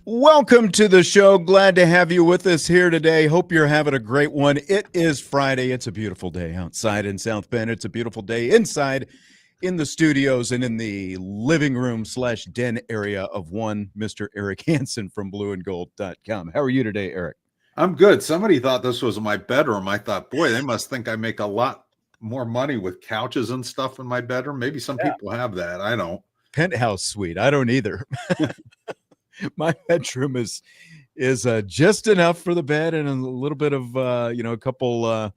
Welcome to the show. Glad to have you with us here today. Hope you're having a great one. It is Friday. It's a beautiful day outside in South Bend. It's a beautiful day inside in the studios and in the living room / den area of one Mr. Eric Hansen from blueandgold.com. How are you today, Eric? I'm good. Somebody thought this was my bedroom. I thought, boy, they must think I make a lot more money with couches and stuff in my bedroom. Maybe some people have that. I don't. Penthouse suite. I don't either. My bedroom is just enough for the bed and a little bit of a couple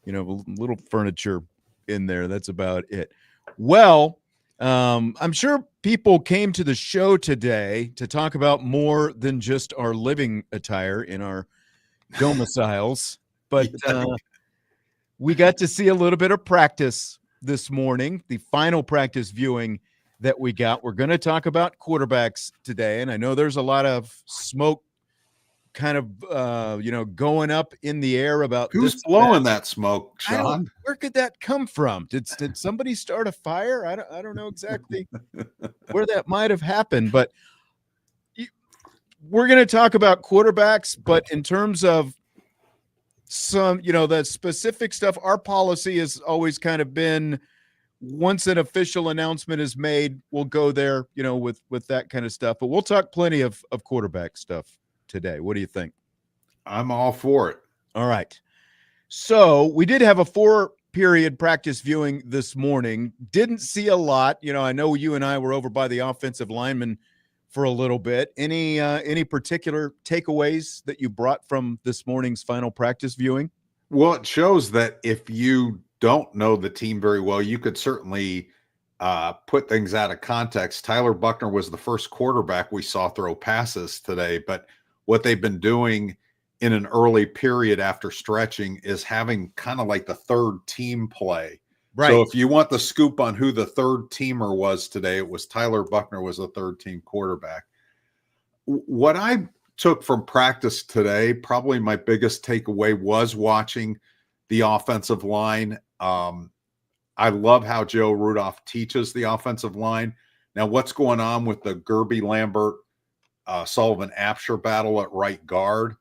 little furniture in there. That's about it. Well, I'm sure people came to the show today to talk about more than just our living attire in our domiciles, but we got to see a little bit of practice this morning, the final practice viewing that we got. We're going to talk about quarterbacks today, and I know there's a lot of smoke kind of going up in the air about who's blowing that smoke, Sean. Where could that come from? Did somebody start a fire? I don't know exactly where that might have happened, but we're going to talk about quarterbacks. But in terms of some, the specific stuff, our policy has always kind of been, once an official announcement is made, we'll go there, with that kind of stuff. But we'll talk plenty of quarterback stuff today. What do you think? I'm all for it. All right. So we did have a 4-period practice viewing this morning. Didn't see a lot. I know you and I were over by the offensive lineman for a little bit. Any particular takeaways that you brought from this morning's final practice viewing? Well, it shows that if you don't know the team very well, you could certainly put things out of context. Tyler Buckner was the first quarterback we saw throw passes today, but what they've been doing in an early period after stretching is having kind of like the third team play. Right. So if you want the scoop on who the third teamer was today, it was Tyler Buckner was the third team quarterback. What I took from practice today, probably my biggest takeaway, was watching the offensive line. I love how Joe Rudolph teaches the offensive line. Now, what's going on with the Gerby Lambert, Sullivan Apsher battle at right guard?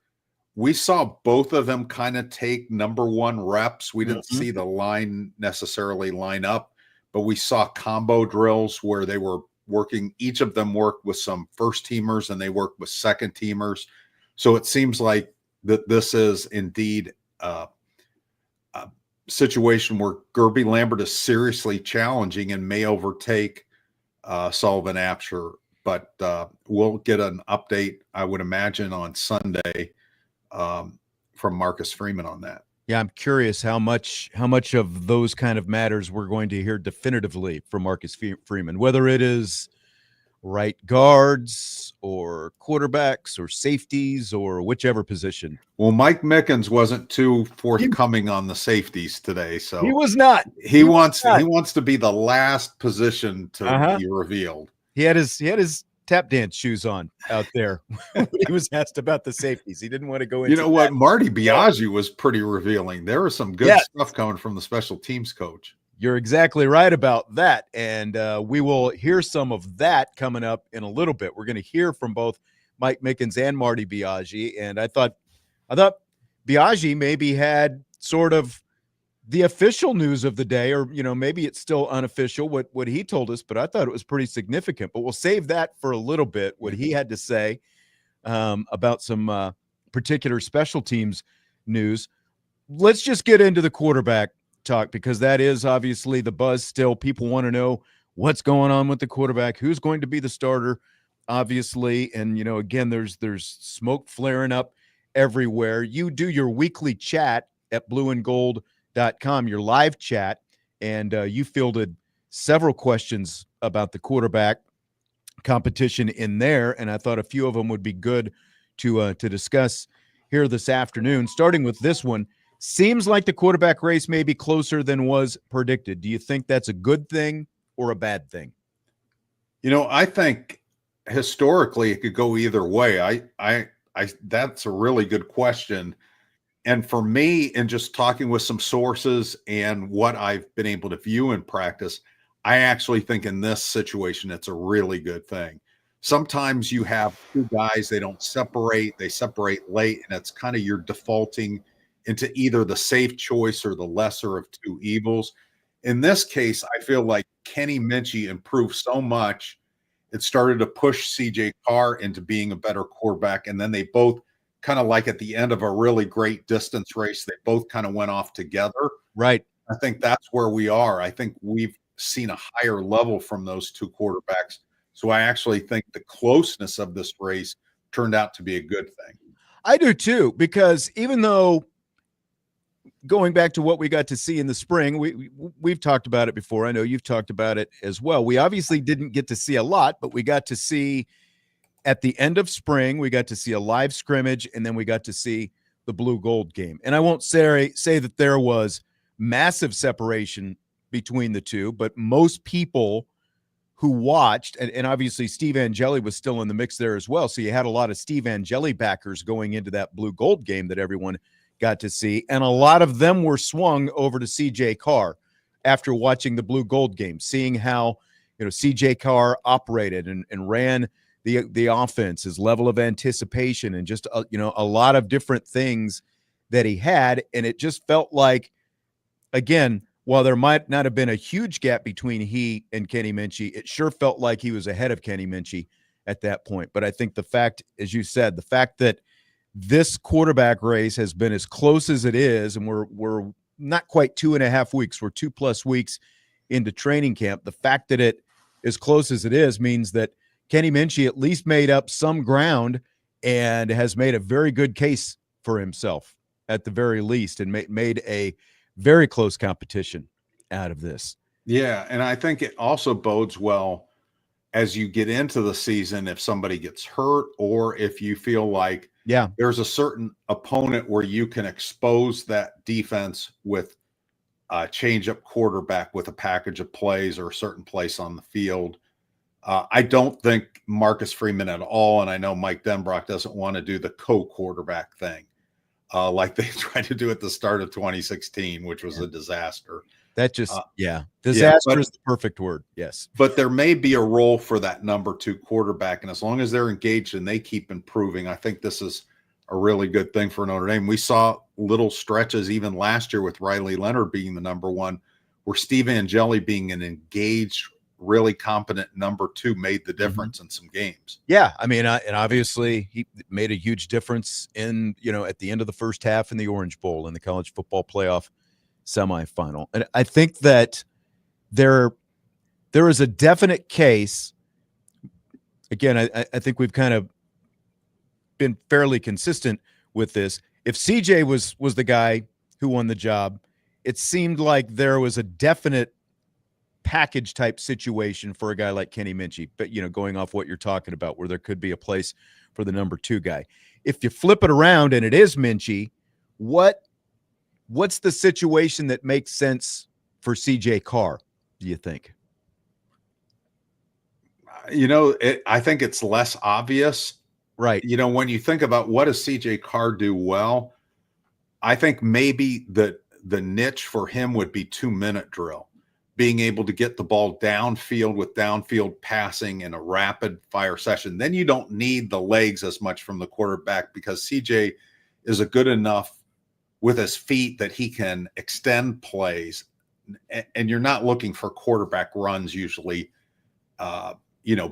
We saw both of them kind of take number one reps. We didn't see the line necessarily line up, but we saw combo drills where they were working. Each of them worked with some first teamers and they worked with second teamers. So it seems like that this is indeed a situation where Gerby Lambert is seriously challenging and may overtake Sullivan Apsher. But we'll get an update, I would imagine, on Sunday from Marcus Freeman on that. Yeah, I'm curious how much of those kind of matters we're going to hear definitively from Marcus Freeman, whether it is right guards or quarterbacks or safeties or whichever position. Well, Mike Mickens wasn't too forthcoming on the safeties today, so he was not. He wants to be the last position to be revealed. He had his tap dance shoes on out there when he was asked about the safeties. He didn't want to go into what? Marty Biagi was pretty revealing. There was some good stuff coming from the special teams coach. You're exactly right about that. And we will hear some of that coming up in a little bit. We're going to hear from both Mike Mickens and Marty Biagi. And I thought Biagi maybe had sort of the official news of the day, or, maybe it's still unofficial what he told us, but I thought it was pretty significant. But we'll save that for a little bit, what he had to say about some particular special teams news. Let's just get into the quarterback talk, because that is obviously the buzz still. People want to know what's going on with the quarterback, who's going to be the starter, obviously. And, again, there's smoke flaring up everywhere. You do your weekly chat at blueandgold.com, your live chat, and you fielded several questions about the quarterback competition in there, and I thought a few of them would be good to discuss here this afternoon. Starting with this one, seems like the quarterback race may be closer than was predicted. Do you think that's a good thing or a bad thing? I think historically it could go either way. I that's a really good question. And for me, in just talking with some sources and what I've been able to view in practice, I actually think in this situation, it's a really good thing. Sometimes you have two guys, they don't separate, they separate late, and it's kind of you're defaulting into either the safe choice or the lesser of two evils. In this case, I feel like Kenny Minchey improved so much. It started to push CJ Carr into being a better quarterback. And then they both kind of like at the end of a really great distance race, they both kind of went off together. Right. I think that's where we are. I think we've seen a higher level from those two quarterbacks. So I actually think the closeness of this race turned out to be a good thing. I do too, because even though going back to what we got to see in the spring, we've talked about it before. I know you've talked about it as well. We obviously didn't get to see a lot, but we got to see at the end of spring, we got to see a live scrimmage, and then we got to see the blue gold game. And I won't say that there was massive separation between the two, but most people who watched, and obviously Steve Angeli was still in the mix there as well. So you had a lot of Steve Angeli backers going into that blue gold game that everyone got to see. And a lot of them were swung over to CJ Carr after watching the blue gold game, seeing how, CJ Carr operated and ran the offense, his level of anticipation, and just, a lot of different things that he had. And it just felt like, again, while there might not have been a huge gap between he and Kenny Minchey, it sure felt like he was ahead of Kenny Minchey at that point. But I think the fact, as you said, the fact that this quarterback race has been as close as it is, and we're not quite 2.5 weeks, we're 2+ weeks into training camp. The fact that it as close as it is means that Kenny Minchey at least made up some ground and has made a very good case for himself at the very least, and made a very close competition out of this. Yeah, and I think it also bodes well as you get into the season if somebody gets hurt or if you feel like there's a certain opponent where you can expose that defense with a change-up quarterback with a package of plays or a certain place on the field. I don't think Marcus Freeman at all, and I know Mike Denbrock doesn't want to do the co-quarterback thing like they tried to do at the start of 2016, which was a disaster. That just, disaster is the perfect word. Yes. But there may be a role for that number 2 quarterback. And as long as they're engaged and they keep improving, I think this is a really good thing for Notre Dame. We saw little stretches even last year with Riley Leonard being the number 1, where Steve Angeli being an engaged, really competent number 2 made the difference in some games. Yeah. I mean, and obviously he made a huge difference in, at the end of the first half in the Orange Bowl in the college football playoff semifinal. And I think that there is a definite case. Again, I think we've kind of been fairly consistent with this. If CJ was the guy who won the job, it seemed like there was a definite package type situation for a guy like Kenny Minchey, but going off what you're talking about, where there could be a place for the number 2 guy. If you flip it around and it is Minchey, what's the situation that makes sense for CJ Carr, do you think? I think it's less obvious. Right. When you think about what does CJ Carr do well, I think maybe the niche for him would be 2-minute drill, being able to get the ball downfield with downfield passing in a rapid fire session. Then you don't need the legs as much from the quarterback because CJ is a good enough with his feet that he can extend plays. And you're not looking for quarterback runs usually,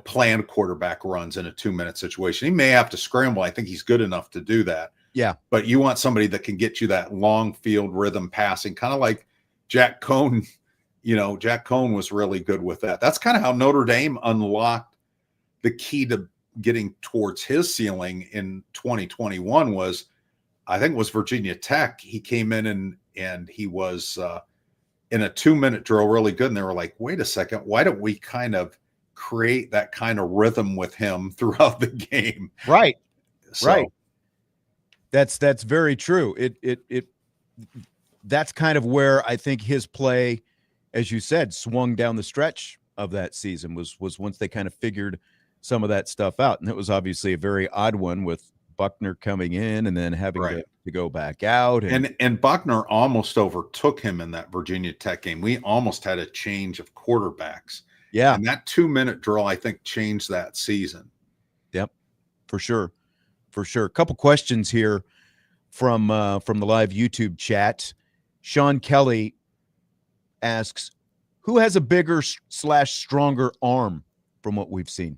planned quarterback runs in a 2-minute situation. He may have to scramble. I think he's good enough to do that. Yeah. But you want somebody that can get you that long field rhythm passing, kind of like Jack Cohn. Jack Cohn was really good with that. That's kind of how Notre Dame unlocked the key to getting towards his ceiling in 2021 was, I think it was Virginia Tech. He came in and he was in a 2-minute drill really good. And they were like, wait a second, why don't we kind of create that kind of rhythm with him throughout the game? Right. So, right. That's very true. That's kind of where I think his play, as you said, swung down the stretch of that season was once they kind of figured some of that stuff out. And it was obviously a very odd one with Buckner coming in and then having to go back out. And Buckner almost overtook him in that Virginia Tech game. We almost had a change of quarterbacks. Yeah. And that 2-minute drill, I think, changed that season. Yep, for sure. For sure. A couple questions here from the live YouTube chat. Sean Kelly asks, who has a bigger / stronger arm from what we've seen?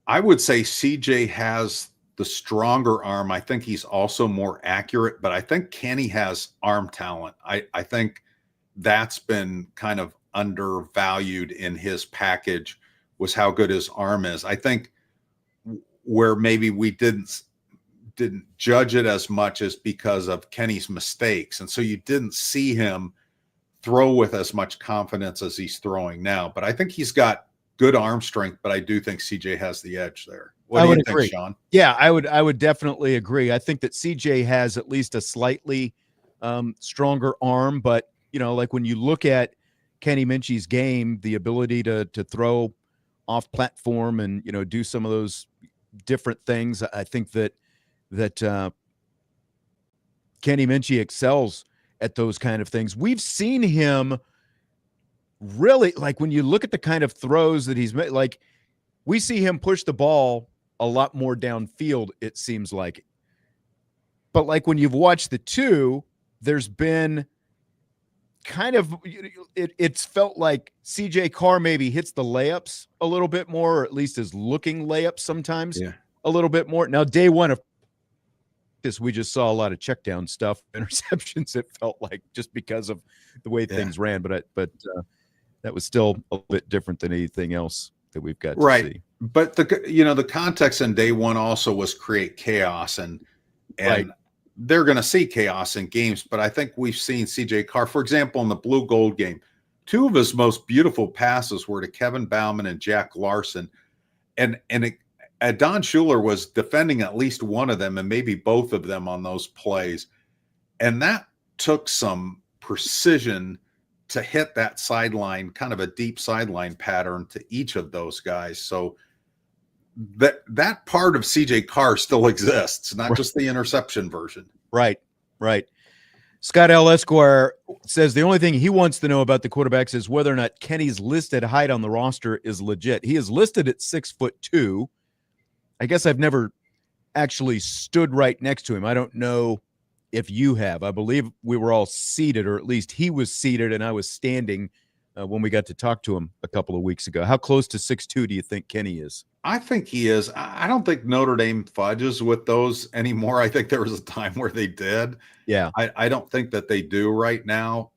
I would say CJ has the stronger arm. I think he's also more accurate, but I think Kenny has arm talent. I think that's been kind of undervalued in his package, was how good his arm is. I think where maybe we didn't judge it as much as because of Kenny's mistakes. And so you didn't see him throw with as much confidence as he's throwing now. But I think he's got good arm strength, but I do think CJ has the edge there. What do you think, Sean? Yeah, I would definitely agree. I think that CJ has at least a slightly stronger arm, but like when you look at Kenny Minchey's game, the ability to throw off platform and do some of those different things, I think that Kenny Minchey excels at those kind of things. We've seen him really, like when you look at the kind of throws that he's made, like we see him push the ball a lot more downfield, it seems like. But like when you've watched the two, there's been kind of, it's felt like CJ Carr maybe hits the layups a little bit more, or at least is looking layups sometimes a little bit more. Now, day one of this, we just saw a lot of check down stuff, interceptions, it felt like, just because of the way things ran. But that was still a bit different than anything else that we've got to see. But the context in day one also was create chaos, and they're going to see chaos in games. But I think we've seen CJ Carr, for example, in the blue gold game, two of his most beautiful passes were to Kevin Bauman and Jack Larson. And Don Schuler was defending at least one of them and maybe both of them on those plays. And that took some precision to hit that sideline, kind of a deep sideline pattern to each of those guys. So that part of CJ Carr still exists, not just the interception version. Right. Scott L. Esquire says the only thing he wants to know about the quarterbacks is whether or not Kenny's listed height on the roster is legit. He is listed at 6'2". I guess I've never actually stood right next to him. I don't know if you have. I believe we were all seated, or at least he was seated and I was standing when we got to talk to him a couple of weeks ago. How close to 6'2" do you think Kenny is? I think he is. I don't think Notre Dame fudges with those anymore. I think there was a time where they did. Yeah. I don't think that they do right now.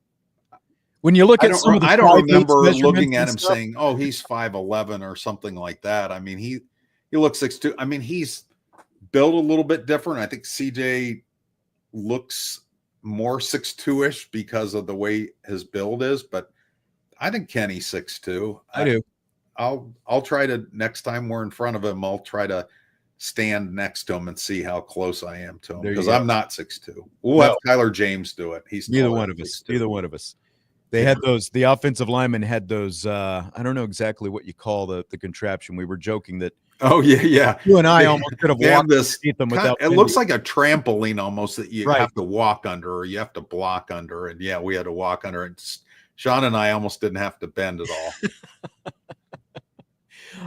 When you look at some of the, I don't remember looking at him saying, "Oh, he's 5'11" or something like that." I mean, he looks 6'2". I mean, he's built a little bit different. I think CJ looks more 6'2"-ish because of the way his build is, but I think Kenny's 6'2". I do. I'll try to, next time we're in front of him, I'll try to stand next to him and see how close I am to him, because I'm not 6'2". We'll have Tyler James do it. He's neither one of us. 6'2". Neither one of us. They had those. The offensive linemen had those. I don't know exactly what you call the contraption. We were joking that. Oh yeah. You and I almost could have walked underneath them without. It looks like a trampoline almost that you have to walk under, or you have to block under, and we had to walk under it. Sean and I almost didn't have to bend at all.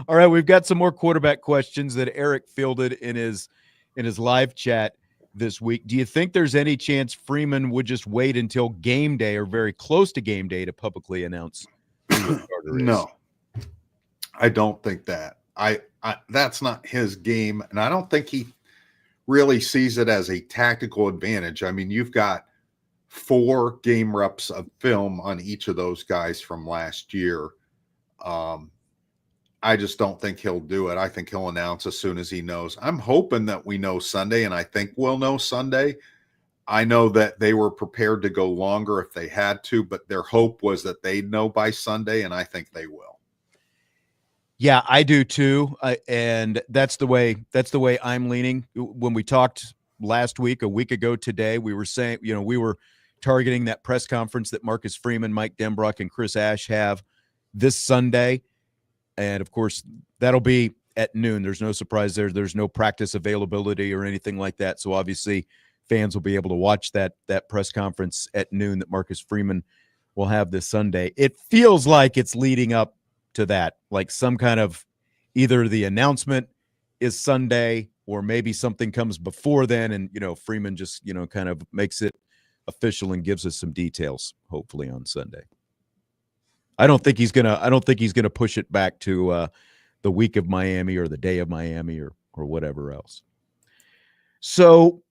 All right, we've got some more quarterback questions that Eric fielded in his live chat this week. Do you think there's any chance Freeman would just wait until game day or very close to game day to publicly announce who the starter is? No, I don't think that. I that's not his game, and I don't think he really sees it as a tactical advantage. I mean, you've got 4 game reps of film on each of those guys from last year. I just don't think he'll do it. I think he'll announce as soon as he knows. I'm hoping that we know Sunday, and I think we'll know Sunday. I know that they were prepared to go longer if they had to, but their hope was that they'd know by Sunday, and I think they will. Yeah, I do too. And that's the way I'm leaning. When we talked last week, a week ago today, we were saying, we were targeting that press conference that Marcus Freeman, Mike Denbrock, and Chris Ash have this Sunday. And of course, that'll be at noon. There's no surprise there. There's no practice availability or anything like that. So obviously, fans will be able to watch that press conference at noon that Marcus Freeman will have this Sunday. It feels like it's leading up to that, like some kind of either the announcement is Sunday or maybe something comes before then, and Freeman just kind of makes it official and gives us some details hopefully on Sunday. I don't think he's gonna push it back to the week of Miami or the day of Miami or whatever else. So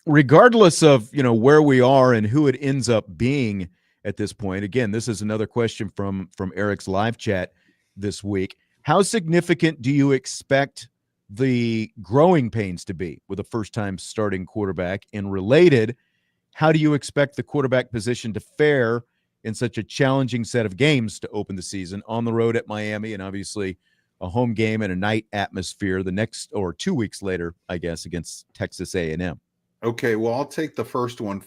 regardless of where we are and who it ends up being at this point, again, this is another question from Eric's live chat this week. How significant do you expect the growing pains to be with a first-time starting quarterback? And related, how do you expect the quarterback position to fare in such a challenging set of games to open the season on the road at Miami, and obviously a home game and a night atmosphere the next or 2 weeks later, I guess, against Texas A&M? Okay, well, I'll take the first one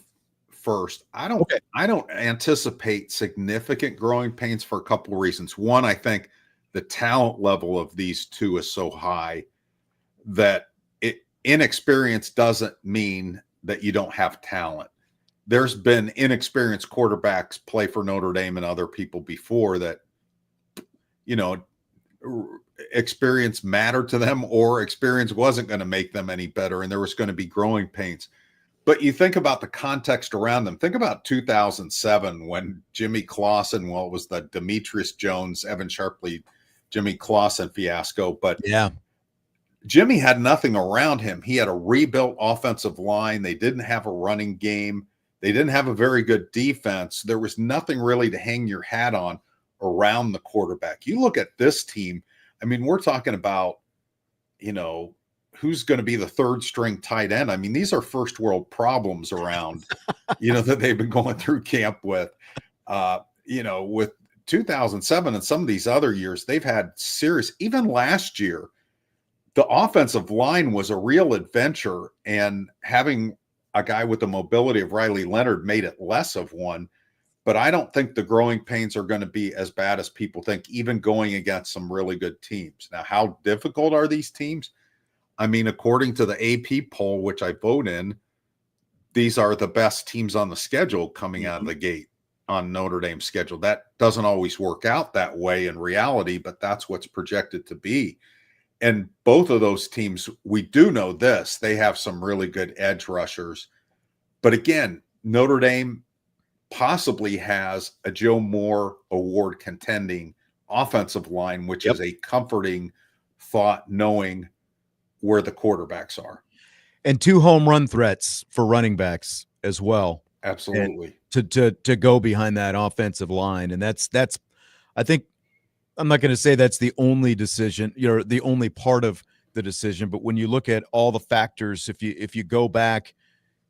first. I don't anticipate significant growing pains for a couple of reasons. One, I think the talent level of these two is so high that inexperience doesn't mean that you don't have talent. There's been inexperienced quarterbacks play for Notre Dame and other people before that, experience mattered to them, or experience wasn't going to make them any better, and there was going to be growing pains. But you think about the context around them. Think about 2007 when Jimmy Clausen, it was the Demetrius Jones, Evan Sharpley, Jimmy Clausen fiasco. But yeah, Jimmy had nothing around him. He had a rebuilt offensive line. They didn't have a running game. They didn't have a very good defense. There was nothing really to hang your hat on around the quarterback. You look at this team, I mean, we're talking about, who's going to be the third string tight end. I mean, these are first world problems around, that they've been going through camp with, with 2007 and some of these other years, they've had serious, even last year, the offensive line was a real adventure, and having a guy with the mobility of Riley Leonard made it less of one. But I don't think the growing pains are going to be as bad as people think, even going against some really good teams. Now, how difficult are these teams? I mean, according to the AP poll, which I vote in, these are the best teams on the schedule coming out of the gate on Notre Dame's schedule. That doesn't always work out that way in reality, but that's what's projected to be. And both of those teams, we do know this, they have some really good edge rushers. But again, Notre Dame possibly has a Joe Moore Award contending offensive line, which is a comforting thought, knowing where the quarterbacks are. And 2 home run threats for running backs as well. Absolutely. And to go behind that offensive line. And that's I think, I'm not going to say that's the only decision, the only part of the decision, but when you look at all the factors, if you go back,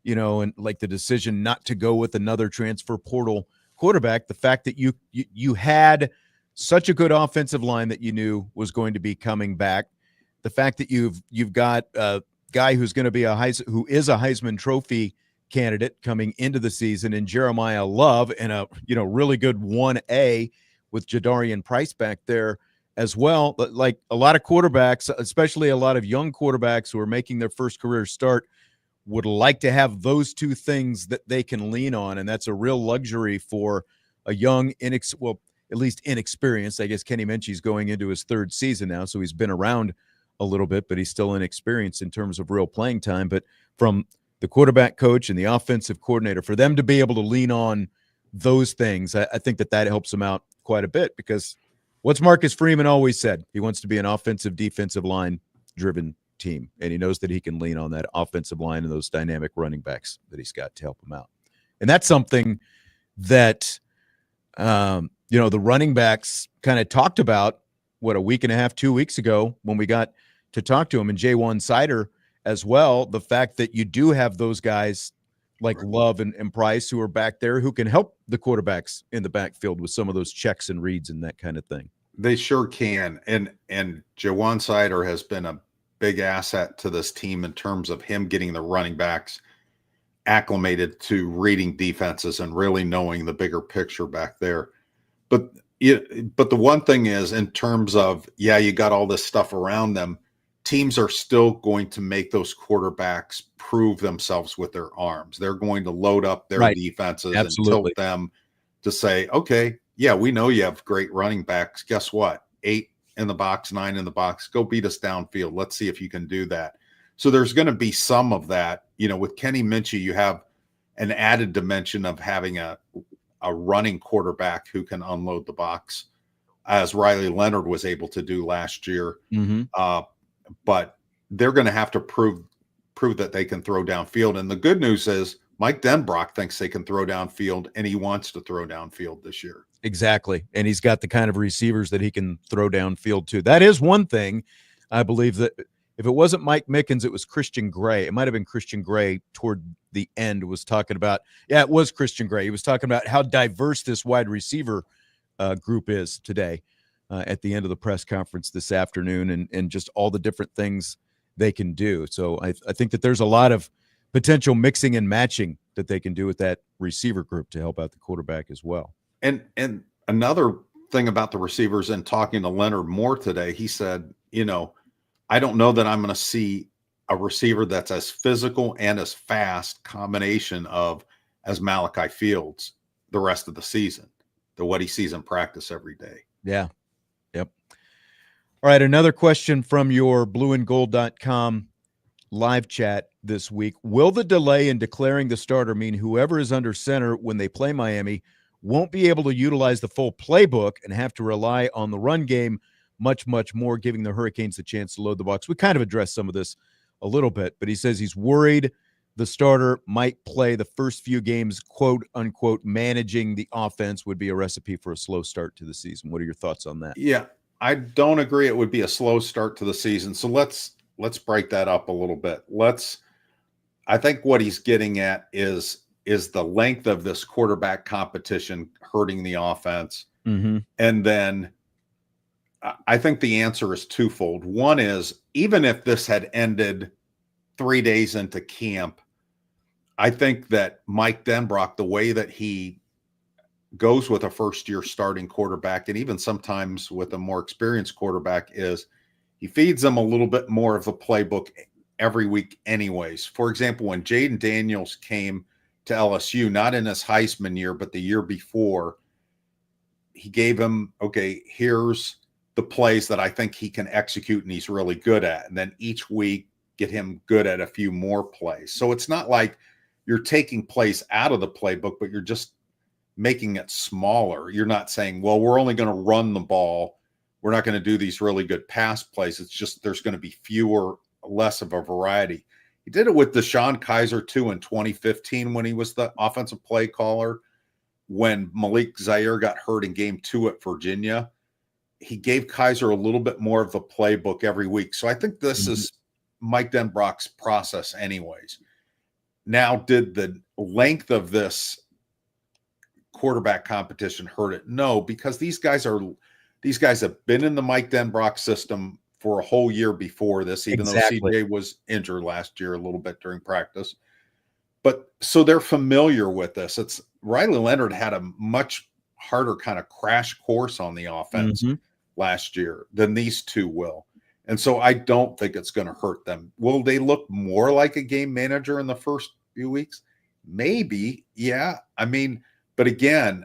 and like the decision not to go with another transfer portal quarterback, the fact that you had such a good offensive line that you knew was going to be coming back, the fact that you've got a guy who's going to be who is a Heisman Trophy candidate coming into the season in Jeremiah Love, and a really good 1A with Jadarian Price back there as well. Like a lot of quarterbacks, especially a lot of young quarterbacks who are making their first career start, would like to have those two things that they can lean on, and that's a real luxury for a young, at least inexperienced. I guess Kenny Minchey's going into his 3rd season now, so he's been around a little bit, but he's still inexperienced in terms of real playing time. But from the quarterback coach and the offensive coordinator, for them to be able to lean on those things, I think that helps them out quite a bit, because what's Marcus Freeman always said? He wants to be an offensive, defensive line driven team, and he knows that he can lean on that offensive line and those dynamic running backs that he's got to help him out. And that's something that the running backs kind of talked about a week and a half, 2 weeks ago when we got to talk to him, and J1 Sider as well, the fact that you do have those guys like Love and Price who are back there who can help the quarterbacks in the backfield with some of those checks and reads and that kind of thing. They sure can. And Jawan Sider has been a big asset to this team in terms of him getting the running backs acclimated to reading defenses and really knowing the bigger picture back there. But but the one thing is, in terms of, you got all this stuff around them, teams are still going to make those quarterbacks prove themselves with their arms. They're going to load up their defenses and tilt them to say, okay, we know you have great running backs. Guess what? 8 in the box, 9 in the box. Go beat us downfield. Let's see if you can do that. So there's going to be some of that. With Kenny Minchey, you have an added dimension of having a running quarterback who can unload the box, as Riley Leonard was able to do last year. But they're going to have to prove that they can throw downfield. And the good news is Mike Denbrock thinks they can throw downfield, and he wants to throw downfield this year. Exactly. And he's got the kind of receivers that he can throw downfield to. That is one thing. I believe that if it wasn't Mike Mickens, it was Christian Gray. It might have been Christian Gray toward the end was talking about. Yeah, it was Christian Gray. He was talking about how diverse this wide receiver group is today at the end of the press conference this afternoon, and just all the different things they can do. So I think that there's a lot of potential mixing and matching that they can do with that receiver group to help out the quarterback as well. And another thing about the receivers, and talking to Leonard Moore today, he said, I don't know that I'm going to see a receiver that's as physical and as fast combination as Malachi Fields the rest of the season, what he sees in practice every day. Yeah. Yep. All right. Another question from your blueandgold.com live chat this week. Will the delay in declaring the starter mean whoever is under center when they play Miami won't be able to utilize the full playbook and have to rely on the run game much, much more, giving the Hurricanes the chance to load the box? We kind of addressed some of this a little bit, but he says he's worried the starter might play the first few games, quote unquote, managing the offense would be a recipe for a slow start to the season. What are your thoughts on that? Yeah, I don't agree it would be a slow start to the season. So let's break that up a little bit. I think what he's getting at is the length of this quarterback competition hurting the offense. Mm-hmm. And then I think the answer is twofold. One is, even if this had ended 3 days into camp, I think that Mike Denbrock, the way that he goes with a first-year starting quarterback, and even sometimes with a more experienced quarterback, is he feeds them a little bit more of the playbook every week anyways. For example, when Jaden Daniels came to LSU, not in his Heisman year, but the year before, he gave him, okay, here's the plays that I think he can execute and he's really good at. And then each week get him good at a few more plays. So it's not like you're taking plays out of the playbook, but you're just making it smaller. You're not saying, well, we're only going to run the ball. We're not going to do these really good pass plays. It's just there's going to be less of a variety. He did it with Deshaun Kaiser too in 2015 when he was the offensive play caller. When Malik Zaire got hurt in game 2 at Virginia, he gave Kaiser a little bit more of the playbook every week. So I think this is Mike Denbrock's process anyways. Now, did the length of this quarterback competition hurt it? No, because these guys have been in the Mike Denbrock system for a whole year before this, even though CJ was injured last year a little bit during practice. But so they're familiar with this. It's Riley Leonard had a much harder kind of crash course on the offense last year than these two will. And so I don't think it's going to hurt them. Will they look more like a game manager in the first few weeks? Maybe. Yeah. I mean, but again,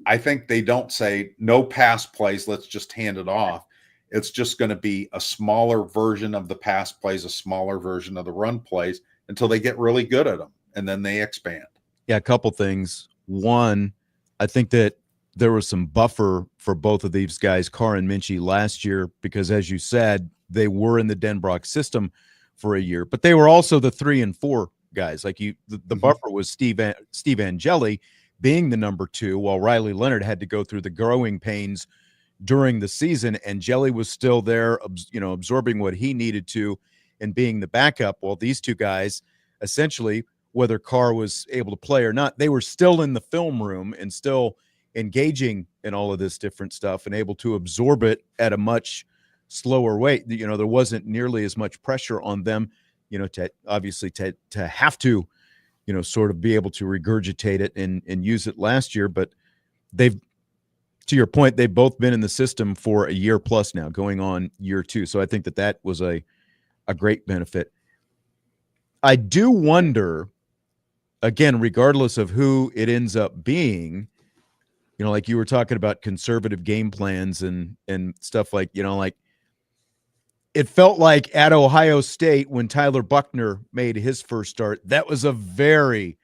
I think they don't say no pass plays, let's just hand it off. It's just going to be a smaller version of the pass plays, a smaller version of the run plays until they get really good at them, and then they expand. Yeah, a couple things. One, I think that there was some buffer for both of these guys, Carr and Minchey, last year because, as you said, they were in the Denbrock system for a year, but they were also the 3 and 4 guys. Like the buffer was Steve Angeli being the number 2, while Riley Leonard had to go through the growing pains during the season, and Jelly was still there, absorbing what he needed to and being the backup. While these two guys, essentially, whether Carr was able to play or not, they were still in the film room and still engaging in all of this different stuff and able to absorb it at a much slower rate. There wasn't nearly as much pressure on them, to obviously to have to, sort of be able to regurgitate it and use it last year. But they've, to your point, they've both been in the system for a year plus now, going on year 2. So I think that was a great benefit. I do wonder, again, regardless of who it ends up being, like you were talking about conservative game plans and stuff like, like it felt like at Ohio State when Tyler Buckner made his first start, that was a very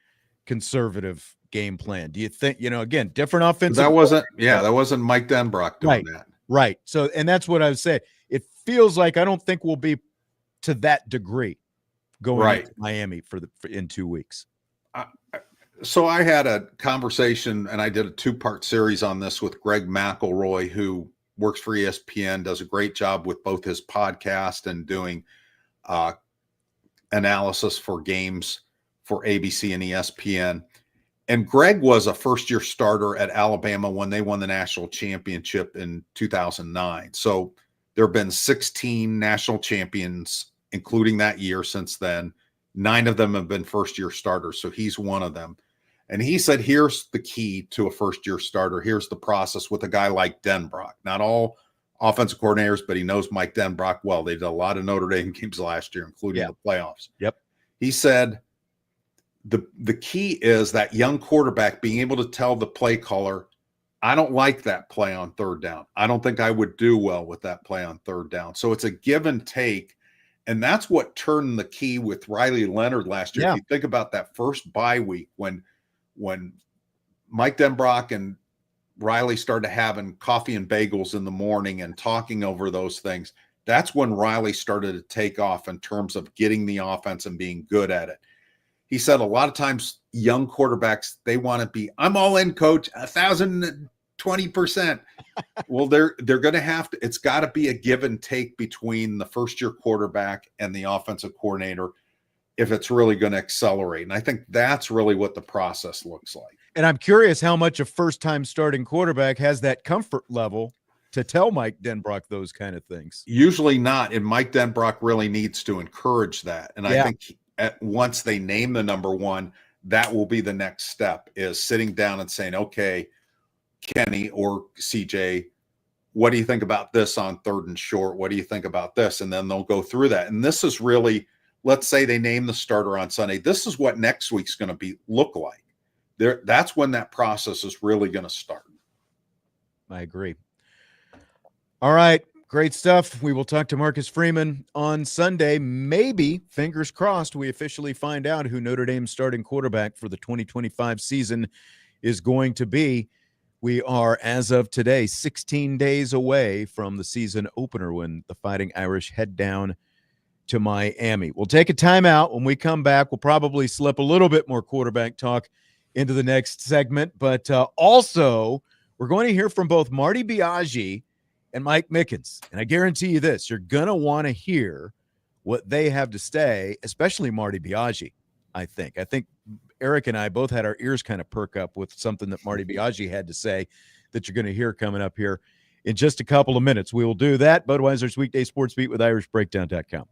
conservative game plan. Do you think, again, different offensive? That wasn't Mike Denbrock doing that. Right. So, and that's what I was saying. It feels like I don't think we'll be to that degree going to Miami in 2 weeks. So I had a conversation, and I did a 2-part series on this with Greg McElroy, who works for ESPN, does a great job with both his podcast and doing analysis for games for ABC and ESPN. And Greg was a first-year starter at Alabama when they won the national championship in 2009. So there have been 16 national champions, including that year since then. 9 of them have been first-year starters, so he's one of them. And he said, here's the key to a first-year starter. Here's the process with a guy like Denbrock. Not all offensive coordinators, but he knows Mike Denbrock well. They did a lot of Notre Dame games last year, including the playoffs. Yep. He said the key is that young quarterback being able to tell the play caller, I don't like that play on third down. I don't think I would do well with that play on third down. So it's a give and take. And that's what turned the key with Riley Leonard last year. Yeah. If you think about that first bye week when Mike Denbrock and Riley started having coffee and bagels in the morning and talking over those things, that's when Riley started to take off in terms of getting the offense and being good at it. He said a lot of times young quarterbacks, they want to be, I'm all in, coach, 1,020%. Well, they're going to have to, it's got to be a give and take between the first-year quarterback and the offensive coordinator if it's really going to accelerate. And I think that's really what the process looks like. And I'm curious how much a first-time starting quarterback has that comfort level to tell Mike Denbrock those kind of things. Usually not, and Mike Denbrock really needs to encourage that. And I think once they name the number one, that will be the next step, is sitting down and saying, okay, Kenny or CJ, what do you think about this on third and short? What do you think about this? And then they'll go through that. And this is really, let's say they name the starter on Sunday. This is what next week's going to look like. That's when that process is really going to start. I agree. All right. Great stuff. We will talk to Marcus Freeman on Sunday. Maybe, fingers crossed, we officially find out who Notre Dame's starting quarterback for the 2025 season is going to be. We are, as of today, 16 days away from the season opener when the Fighting Irish head down to Miami. We'll take a timeout. When we come back, we'll probably slip a little bit more quarterback talk into the next segment. But also, we're going to hear from both Marty Biagi and Mike Mickens. And I guarantee you this, you're going to want to hear what they have to say, especially Marty Biagi, I think. I think Eric and I both had our ears kind of perk up with something that Marty Biagi had to say that you're going to hear coming up here in just a couple of minutes. We will do that. Budweiser's Weekday Sports Beat with IrishBreakdown.com.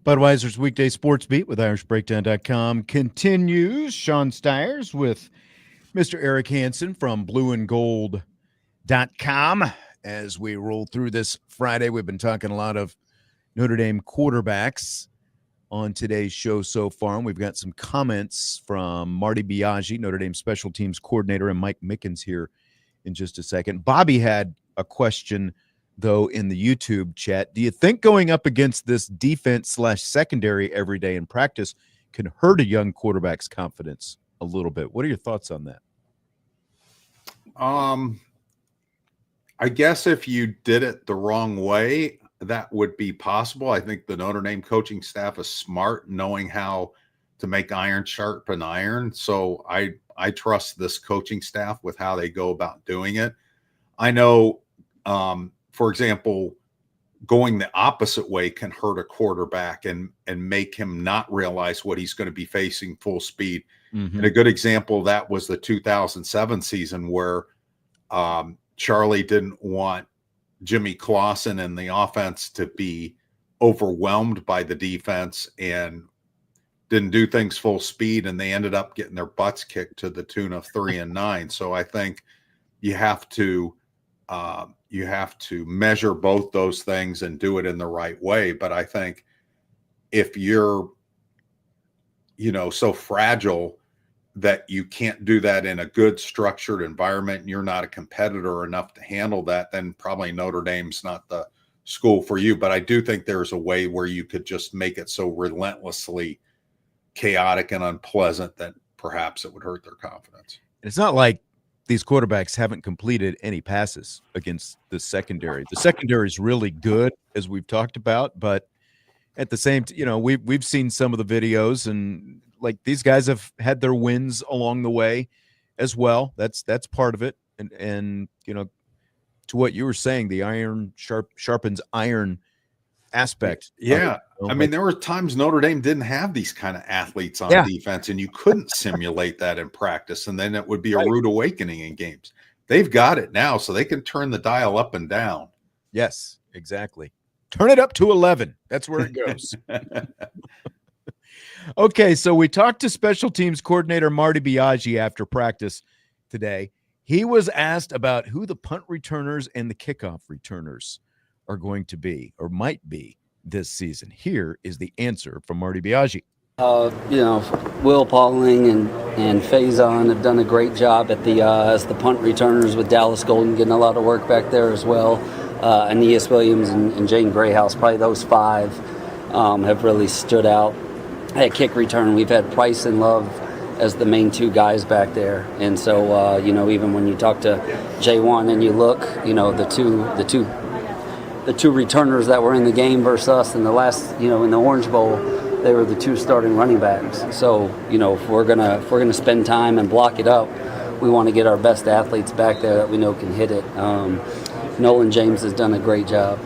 Budweiser's Weekday Sports Beat with IrishBreakdown.com continues. Sean Stires with Mr. Eric Hansen from blueandgold.com. As we roll through this Friday, we've been talking a lot of Notre Dame quarterbacks on today's show so far. And we've got some comments from Marty Biagi, Notre Dame special teams coordinator, and Mike Mickens here in just a second. Bobby had a question, though, in the YouTube chat. Do you think going up against this defense/secondary every day in practice can hurt a young quarterback's confidence a little bit? What are your thoughts on that? I guess if you did it the wrong way, that would be possible. I think the Notre Dame coaching staff is smart, knowing how to make iron sharpen iron. So I trust this coaching staff with how they go about doing it. I know, for example, going the opposite way can hurt a quarterback and make him not realize what he's going to be facing full speed. Mm-hmm. And a good example of that was the 2007 season where Charlie didn't want Jimmy Clausen and the offense to be overwhelmed by the defense and didn't do things full speed, and they ended up getting their butts kicked to the tune of 3-9. So I think you have to measure both those things and do it in the right way. But I think if you're, so fragile that you can't do that in a good structured environment and you're not a competitor enough to handle that, then probably Notre Dame's not the school for you. But I do think there's a way where you could just make it so relentlessly chaotic and unpleasant that perhaps it would hurt their confidence. It's not like these quarterbacks haven't completed any passes against the secondary. The secondary is really good, as we've talked about, but at the same time, we've seen some of the videos, and like these guys have had their wins along the way as well. That's part of it. And to what you were saying, the iron sharpens iron aspect. Yeah. I mean, there were times Notre Dame didn't have these kind of athletes on defense, and you couldn't simulate that in practice. And then it would be a rude awakening in games. They've got it now, so they can turn the dial up and down. Yes, exactly. Turn it up to 11. That's where it goes. Okay, so we talked to special teams coordinator Marty Biagi after practice today. He was asked about who the punt returners and the kickoff returners are going to be or might be this season. Here is the answer from Marty Biagi. Will Pauling and Faison have done a great job at as the punt returners, with Dallas Golden getting a lot of work back there as well. Aeneas Williams and Jane Grayhouse, probably those five have really stood out. At kick return, we've had Price and Love as the main two guys back there. And so, even when you talk to J1 and you look, the two returners that were in the game versus us in the last, in the Orange Bowl, they were the two starting running backs. So, if we're gonna spend time and block it up, we want to get our best athletes back there that we know can hit it. Nolan James has done a great job.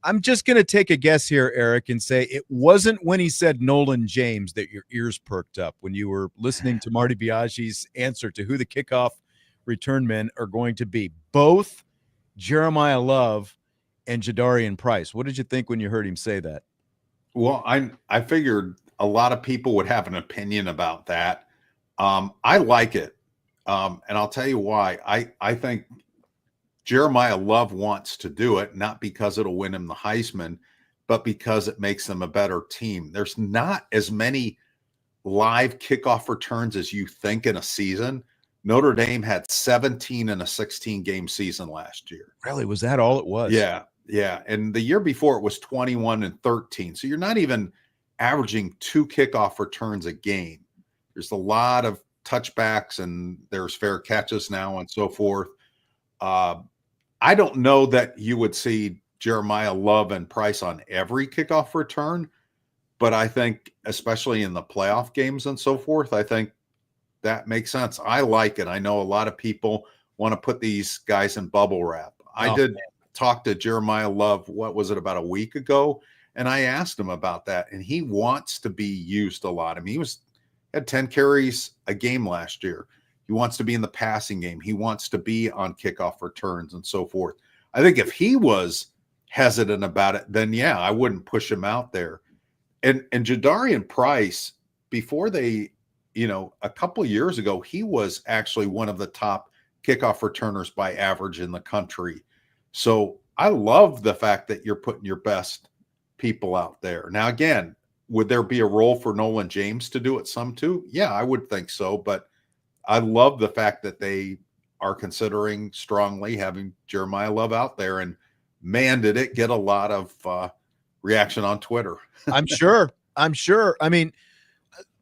I'm just going to take a guess here, Eric, and say it wasn't when he said Nolan James that your ears perked up when you were listening to Marty Biagi's answer to who the kickoff return men are going to be. Both Jeremiah Love and Jadarian Price. What did you think when you heard him say that? Well, I figured a lot of people would have an opinion about that. I like it, and I'll tell you why. I think Jeremiah Love wants to do it, not because it'll win him the Heisman, but because it makes them a better team. There's not as many live kickoff returns as you think in a season. Notre Dame had 17 in a 16-game season last year. Really? Was that all it was? Yeah. And the year before it was 21 and 13. So you're not even averaging 2 kickoff returns a game. There's a lot of touchbacks, and there's fair catches now and so forth. I don't know that you would see Jeremiah Love and Price on every kickoff return, but I think especially in the playoff games and so forth, I think that makes sense. I like it. I know a lot of people want to put these guys in bubble wrap. I did talk to Jeremiah Love, what was it, about a week ago, and I asked him about that, and he wants to be used a lot. I mean, he had 10 carries a game last year. He wants to be in the passing game. He wants to be on kickoff returns and so forth. I think if he was hesitant about it, then I wouldn't push him out there. And Jadarian Price, before they, a couple of years ago, he was actually one of the top kickoff returners by average in the country. So I love the fact that you're putting your best people out there. Now, again, would there be a role for Nolan James to do it some too? Yeah, I would think so. But I love the fact that they are considering strongly having Jeremiah Love out there. And man, did it get a lot of reaction on Twitter. I'm sure. I mean,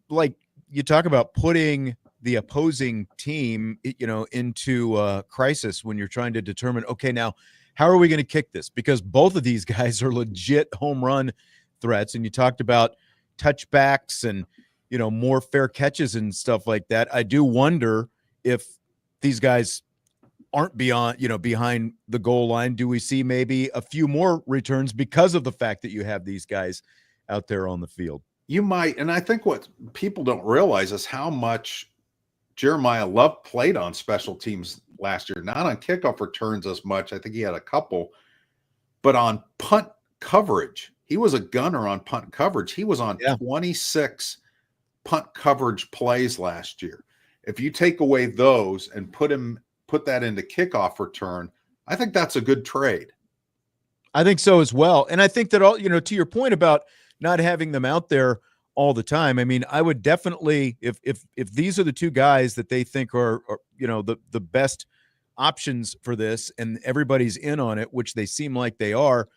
like you talk about putting the opposing team, into crisis when you're trying to determine, okay, now how are we going to kick this? Because both of these guys are legit home run threats. And you talked about touchbacks and, more fair catches and stuff like that. I do wonder if these guys aren't behind the goal line. Do we see maybe a few more returns because of the fact that you have these guys out there on the field? You might. And I think what people don't realize is how much Jeremiah Love played on special teams last year, not on kickoff returns as much. I think he had a couple, but on punt coverage, he was a gunner on punt coverage. He was on 26 punt coverage plays last year. If you take away those and put that into kickoff return, I think that's a good trade. I think so as well. And I think that all, to your point about not having them out there all the time. I mean, I would definitely, if these are the two guys that they think are the best options for this and everybody's in on it, which they seem like they are,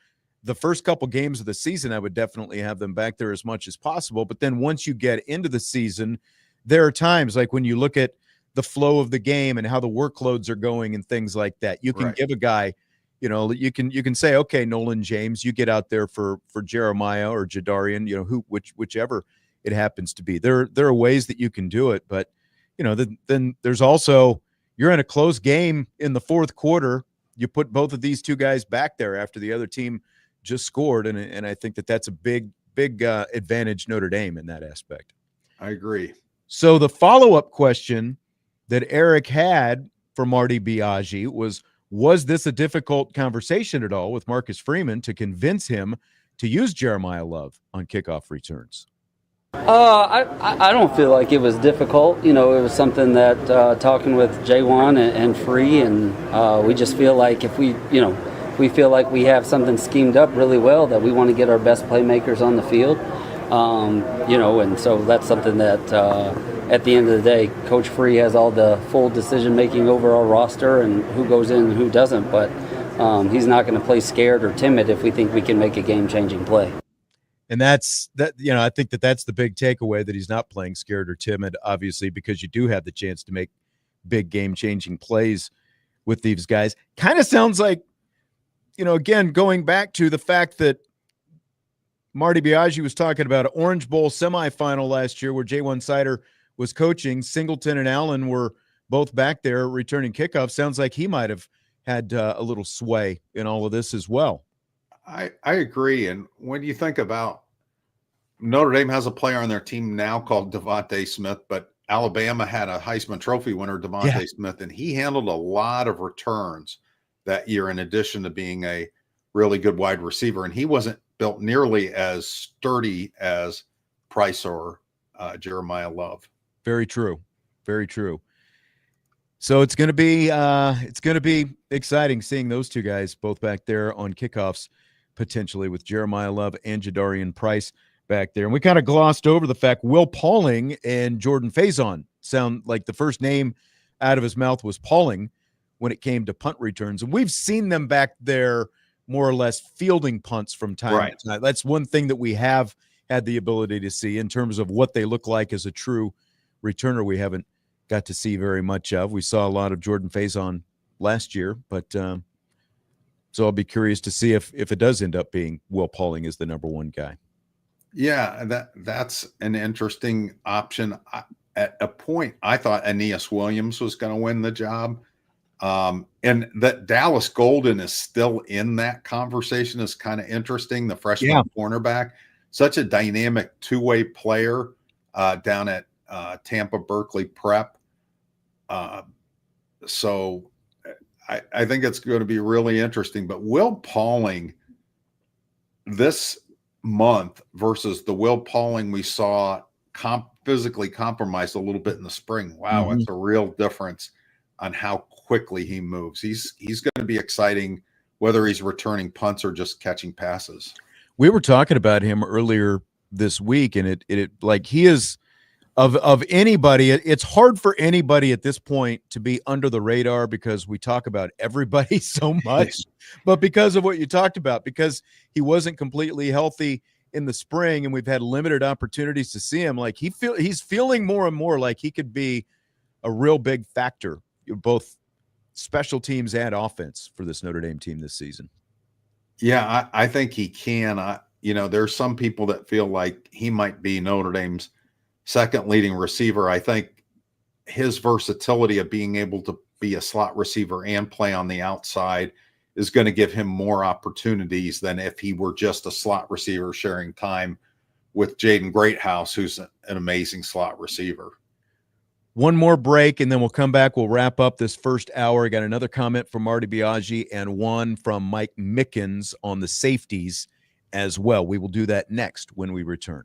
the first couple games of the season, I would definitely have them back there as much as possible. But then once you get into the season, there are times like when you look at the flow of the game and how the workloads are going and things like that, you can give a guy, you can say, okay, Nolan James, you get out there for Jeremiah or Jadarian, whichever it happens to be. There are ways that you can do it, but then there's also, you're in a close game in the fourth quarter. You put both of these two guys back there after the other team just scored, and I think that's a big advantage Notre Dame in that aspect. I agree. So the follow-up question that Eric had for Marty Biagi was this a difficult conversation at all with Marcus Freeman to convince him to use Jeremiah Love on kickoff returns? I don't feel like it was difficult. It was something that talking with J1 and Free, and we just feel like if we feel like we have something schemed up really well, that we want to get our best playmakers on the field. And so that's something that at the end of the day, Coach Free has all the full decision-making over our roster and who goes in and who doesn't, but he's not going to play scared or timid if we think we can make a game-changing play. And that's I think that's the big takeaway, that he's not playing scared or timid, obviously, because you do have the chance to make big game-changing plays with these guys. Kind of sounds like, again, going back to the fact that Marty Biagi was talking about an Orange Bowl semifinal last year where J1 Sider was coaching. Singleton and Allen were both back there returning kickoffs. Sounds like he might have had a little sway in all of this as well. I agree. And when you think about Notre Dame has a player on their team now called Devontae Smith, but Alabama had a Heisman Trophy winner, Devontae Smith, and he handled a lot of returns that year in addition to being a really good wide receiver. And he wasn't built nearly as sturdy as Price or Jeremiah Love. Very true. Very true. So it's going to be exciting seeing those two guys both back there on kickoffs, potentially with Jeremiah Love and Jadarian Price back there. And we kind of glossed over the fact Will Pauling and Jordan Faison sound like the first name out of his mouth was Pauling when it came to punt returns. And we've seen them back there more or less fielding punts from time to time. That's one thing that we have had the ability to see in terms of what they look like as a true returner. We haven't got to see very much of. We saw a lot of Jordan Faison last year, but so I'll be curious to see if it does end up being Will Pauling as the number one guy. Yeah, that's an interesting option. At a point, I thought Aeneas Williams was going to win the job. And that Dallas Golden is still in that conversation is kind of interesting. The freshman cornerback, such a dynamic two-way player down at Tampa Berkeley Prep. So I think it's going to be really interesting. But Will Pauling, this month versus the Will Pauling we saw physically compromised a little bit in the spring. Wow, it's a real difference on how quickly he moves. He's going to be exciting whether he's returning punts or just catching passes. We were talking about him earlier this week, and it like he is of anybody. It's hard for anybody at this point to be under the radar because we talk about everybody so much. But because of what you talked about, because he wasn't completely healthy in the spring, and we've had limited opportunities to see him, like he's feeling more and more like he could be a real big factor, both special teams and offense for this Notre Dame team this season. Yeah, I think he can. There's some people that feel like he might be Notre Dame's second leading receiver. I think his versatility of being able to be a slot receiver and play on the outside is going to give him more opportunities than if he were just a slot receiver sharing time with Jaden Greathouse, who's an amazing slot receiver. One more break, and then we'll come back. We'll wrap up this first hour. I got another comment from Marty Biagi and one from Mike Mickens on the safeties as well. We will do that next when we return.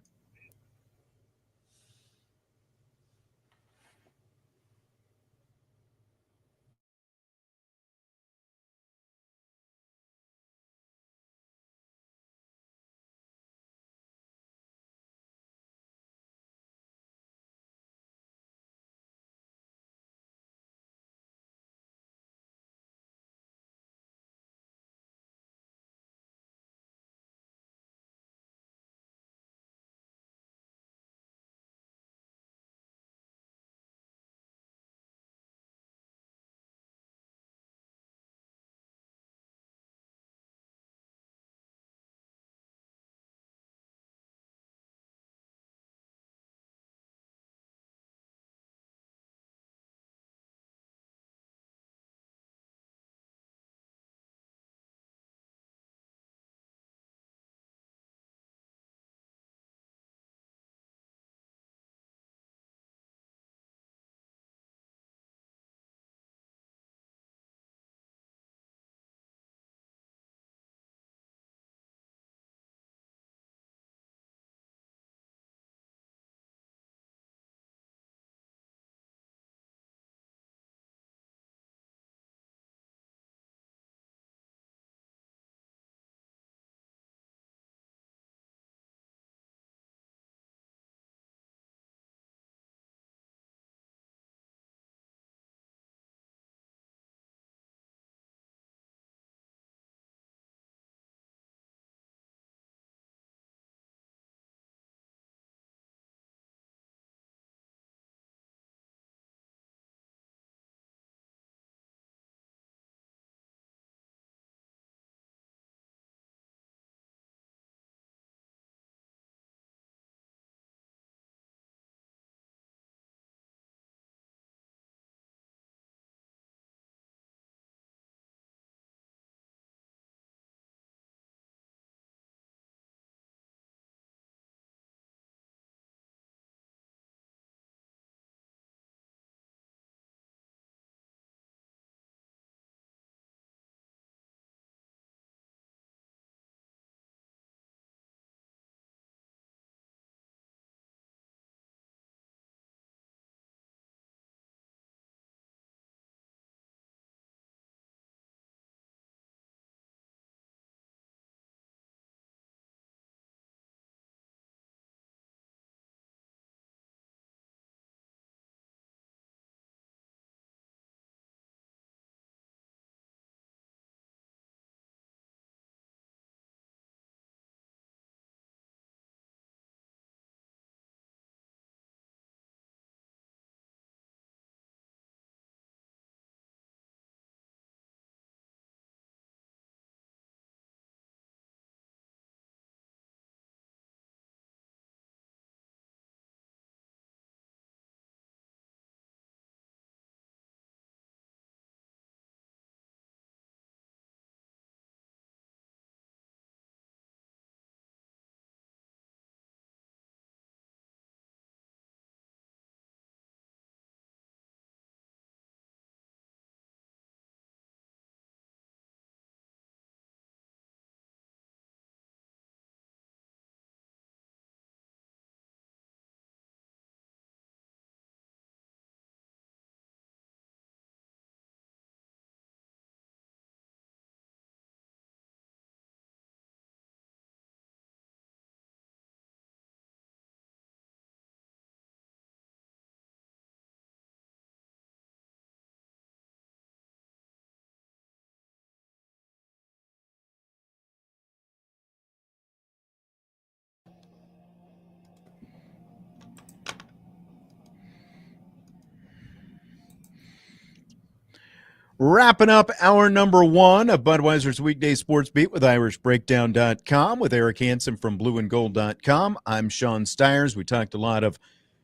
Wrapping up hour number 1 of Budweiser's Weekday Sports Beat with IrishBreakdown.com with Eric Hansen from blueandgold.com. I'm Sean Stires. We talked a lot of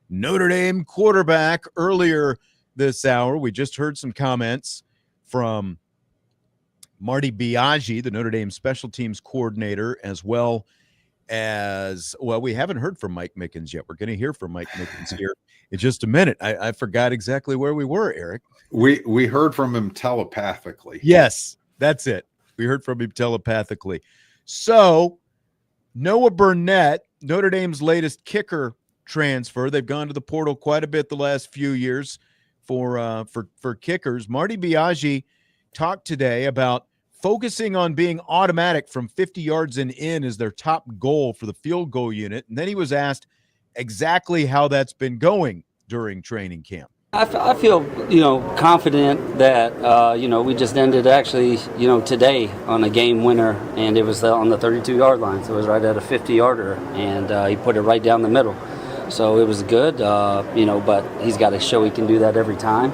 Notre Dame quarterback earlier this hour. We just heard some comments from Marty Biagi, the Notre Dame special teams coordinator, as well as, well, we haven't heard from Mike Mickens yet. We're going to hear from Mike Mickens here in just a minute. I forgot exactly where we were, Eric. We heard from him telepathically. Yes, that's it. We heard from him telepathically. So Noah Burnett, Notre Dame's latest kicker transfer. They've gone to the portal quite a bit the last few years for kickers. Marty Biagi talked today about focusing on being automatic from 50 yards and in is their top goal for the field goal unit. And then he was asked exactly how that's been going during training camp. I feel, confident that, we just ended actually, today on a game winner, and it was on the 32-yard line. So it was right at a 50-yarder, and he put it right down the middle. So it was good, but he's got to show he can do that every time.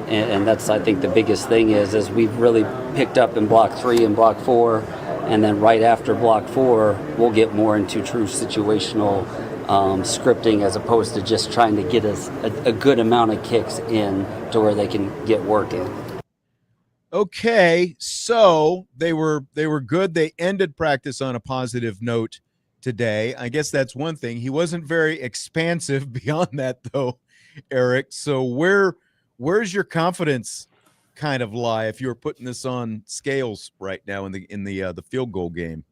And that's, I think, the biggest thing is we've really picked up in block 3 and block 4, and then right after block 4, we'll get more into true situational scripting as opposed to just trying to get us a good amount of kicks in to where they can get working. Okay, so they were good. They ended practice on a positive note today. I guess that's one thing. He wasn't very expansive beyond that, though, Eric. So where's your confidence kind of lie if you were putting this on scales right now in the field goal game?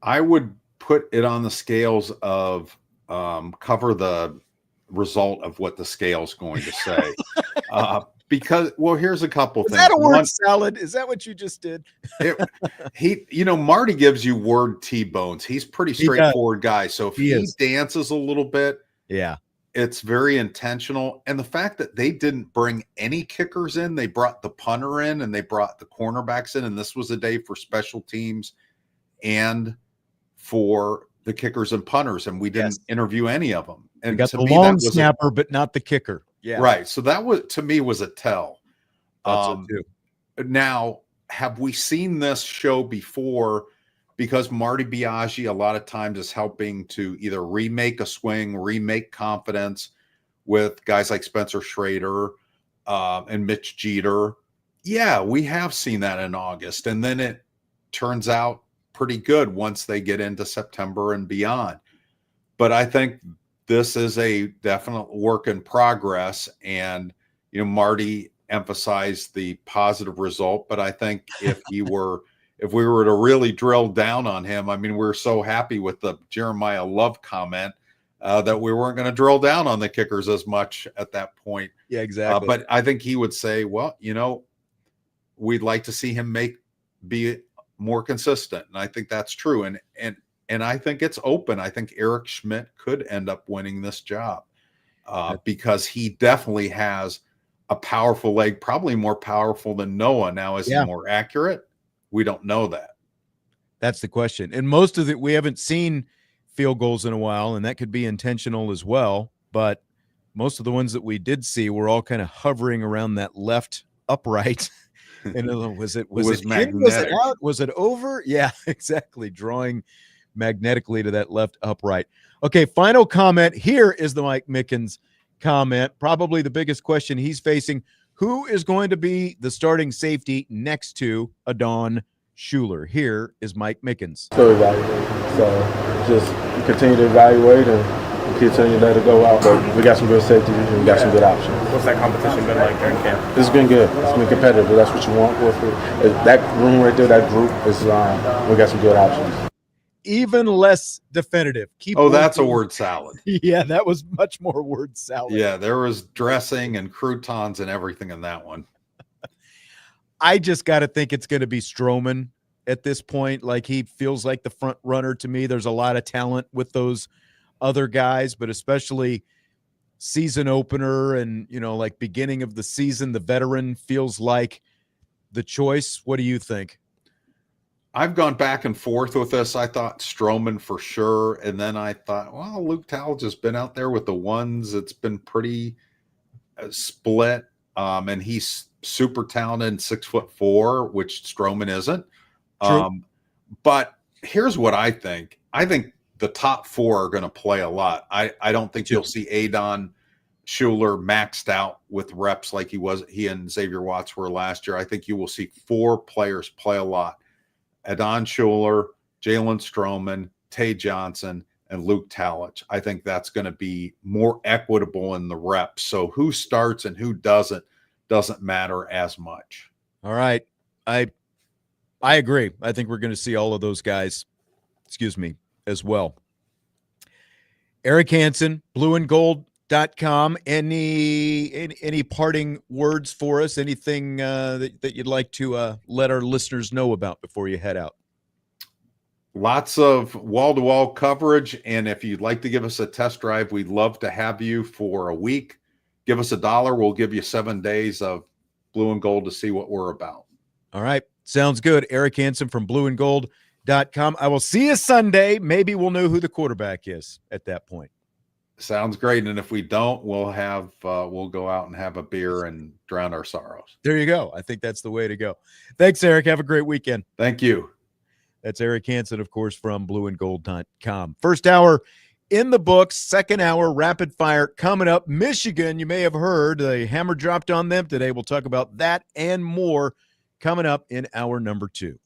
I would put it on the scales of cover the result of what the scale's going to say. Because, well, here's a couple things. Is that a word salad? Is that what you just did? Marty gives you word T-bones. He's pretty straightforward guy. So if he dances a little bit, yeah, it's very intentional. And the fact that they didn't bring any kickers in, they brought the punter in and they brought the cornerbacks in. And this was a day for special teams and for the kickers and punters, and we didn't interview any of them. And we got to the me, long snapper, but not the kicker. Yeah, right. So that was, to me, was a tell. So too. Now, have we seen this show before? Because Marty Biagi a lot of times is helping to either remake a swing, remake confidence with guys like Spencer Schrader and Mitch Jeter. Yeah, we have seen that in August, and then it turns out pretty good once they get into September and beyond. But I think this is a definite work in progress. And, Marty emphasized the positive result. But I think if we were to really drill down on him, I mean, we're so happy with the Jeremiah Love comment that we weren't going to drill down on the kickers as much at that point. Yeah, exactly. But I think he would say, well, we'd like to see him be more consistent. And I think that's true. And I think it's open. I think Eric Schmidt could end up winning this job because he definitely has a powerful leg, probably more powerful than Noah. Now, is he more accurate? We don't know that. That's the question. And most of we haven't seen field goals in a while, and that could be intentional as well. But most of the ones that we did see were all kind of hovering around that left upright. And was it magnetic? Was it out? Was it over? Yeah, exactly. Drawing magnetically to that left upright. Okay, final comment. Here is the Mike Mickens comment. Probably the biggest question he's facing. Who is going to be the starting safety next to Adon Schuler? Here is Mike Mickens. Still evaluating. So just continue to evaluate and continue to let it go out. But we got some good safety and we got some good options. What's that competition been like during camp? It's been good. It's been competitive. That's what you want with it. That room right there, that group is we got some good options. Even less definitive. That's a word salad. Yeah, that was much more word salad. Yeah, there was dressing and croutons and everything in that one. I just got to think it's going to be Stroman at this point. Like, he feels like the front runner to me. There's a lot of talent with those other guys, but especially season opener and, like beginning of the season, the veteran feels like the choice. What do you think? I've gone back and forth with this. I thought Stroman for sure. And then I thought, well, Luke Talge has been out there with the ones. It's been pretty split. and he's super talented and 6'4", which Stroman isn't. True. But here's what I think. I think the top four are going to play a lot. I don't think you'll see Adon Schuler maxed out with reps like he and Xavier Watts were last year. I think you will see four players play a lot. Adon Schuler, Jalen Stroman, Tay Johnson, and Luke Talich. I think that's going to be more equitable in the reps. So who starts and who doesn't matter as much. All right. I agree. I think we're going to see all of those guys, as well. Eric Hansen, blueandgold.com. Any parting words for us? Anything that you'd like to let our listeners know about before you head out? Lots of wall-to-wall coverage, and if you'd like to give us a test drive, we'd love to have you for a week. Give us $1. We'll give you 7 days of Blue and Gold to see what we're about. All right. Sounds good. Eric Hansen from blueandgold.com. I will see you Sunday. Maybe we'll know who the quarterback is at that point. Sounds great. And if we don't, we'll go out and have a beer and drown our sorrows. There you go. I think that's the way to go. Thanks, Eric. Have a great weekend. Thank you. That's Eric Hansen, of course, from blueandgold.com. First hour in the books. Second hour, rapid fire coming up. Michigan, you may have heard, the hammer dropped on them today. We'll talk about that and more coming up in hour number 2.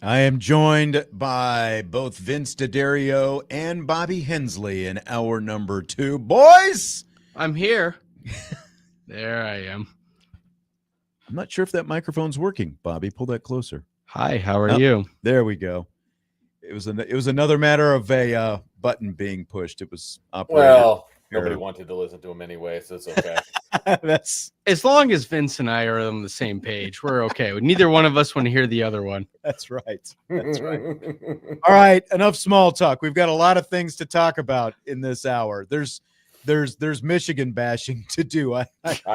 I am joined by both Vince D'Addario and Bobby Hensley in hour number 2. Boys! I'm here. There I am. I'm not sure if that microphone's working. Bobby, pull that closer. Hi, how are you? There we go. It was another matter of a button being pushed. It was operated. Well, nobody wanted to listen to him anyway, so it's okay. That's As long as Vince and I are on the same page, we're okay. Neither one of us want to hear the other one. That's right. That's right. All right, enough small talk. We've got a lot of things to talk about in this hour. There's Michigan bashing to do. I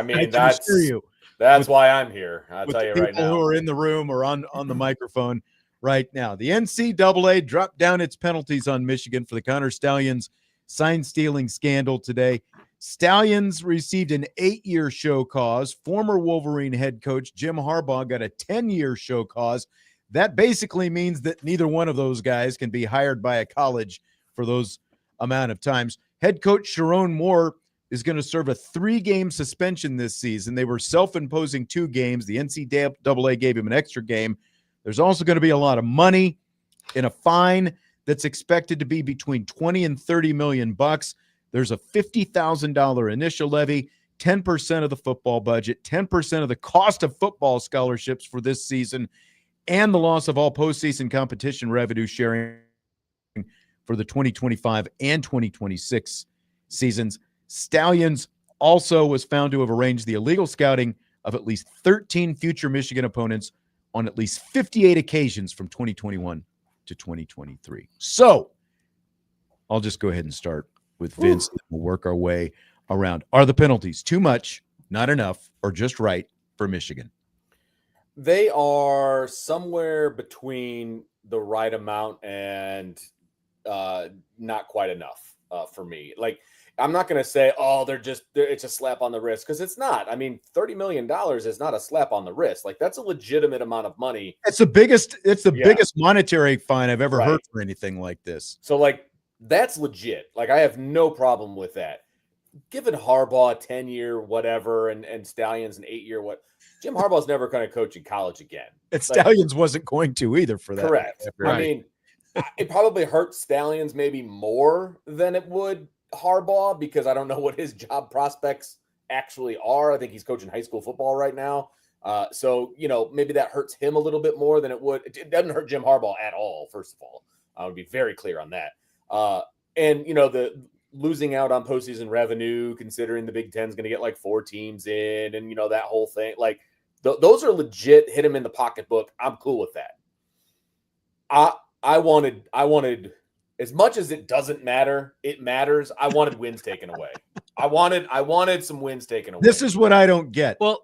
mean, can assure you. That's why I'm here. I'll tell you right people now. Who are in the room or on the microphone right now. The NCAA dropped down its penalties on Michigan for the Connor Stallions sign stealing scandal today. Stallions received an 8-year show cause. Former Wolverine head coach Jim Harbaugh got a 10-year show cause. That basically means that neither one of those guys can be hired by a college for those amount of times. Head coach Sharon Moore is going to serve a 3-game suspension this season. They were self-imposing 2 games. The NCAA gave him an extra game. There's also going to be a lot of money in a fine that's expected to be between 20 and 30 million bucks. There's a $50,000 initial levy, 10% of the football budget, 10% of the cost of football scholarships for this season, and the loss of all postseason competition revenue sharing for the 2025 and 2026 seasons. Stallions also was found to have arranged the illegal scouting of at least 13 future Michigan opponents on at least 58 occasions from 2021 to 2023. So I'll just go ahead and start with Vince. We'll work our way around. Are the penalties too much, not enough, or just right for Michigan? They are somewhere between the right amount and not quite enough for me. Like, I'm not going to say, it's a slap on the wrist, because it's not. I mean, $30 million is not a slap on the wrist. Like, that's a legitimate amount of money. It's the biggest monetary fine I've ever heard for anything like this. So, like, that's legit. Like, I have no problem with that. Given Harbaugh a 10-year whatever and Stallions an 8-year what, Jim Harbaugh's never going to coach in college again. And Stallions wasn't going to either for that. Correct. I mean, it probably hurts Stallions maybe more than it would Harbaugh, because I don't know what his job prospects actually are. I think he's coaching high school football right now. So, maybe that hurts him a little bit more than it would. It doesn't hurt Jim Harbaugh at all, first of all. I would be very clear on that. And the losing out on postseason revenue, considering the Big Ten's going to get like 4 teams in, and that whole thing, like those are legit. Hit him in the pocketbook. I'm cool with that. I wanted as much as it doesn't matter, it matters. I wanted wins taken away. I wanted some wins taken away. This is what I don't get. Well,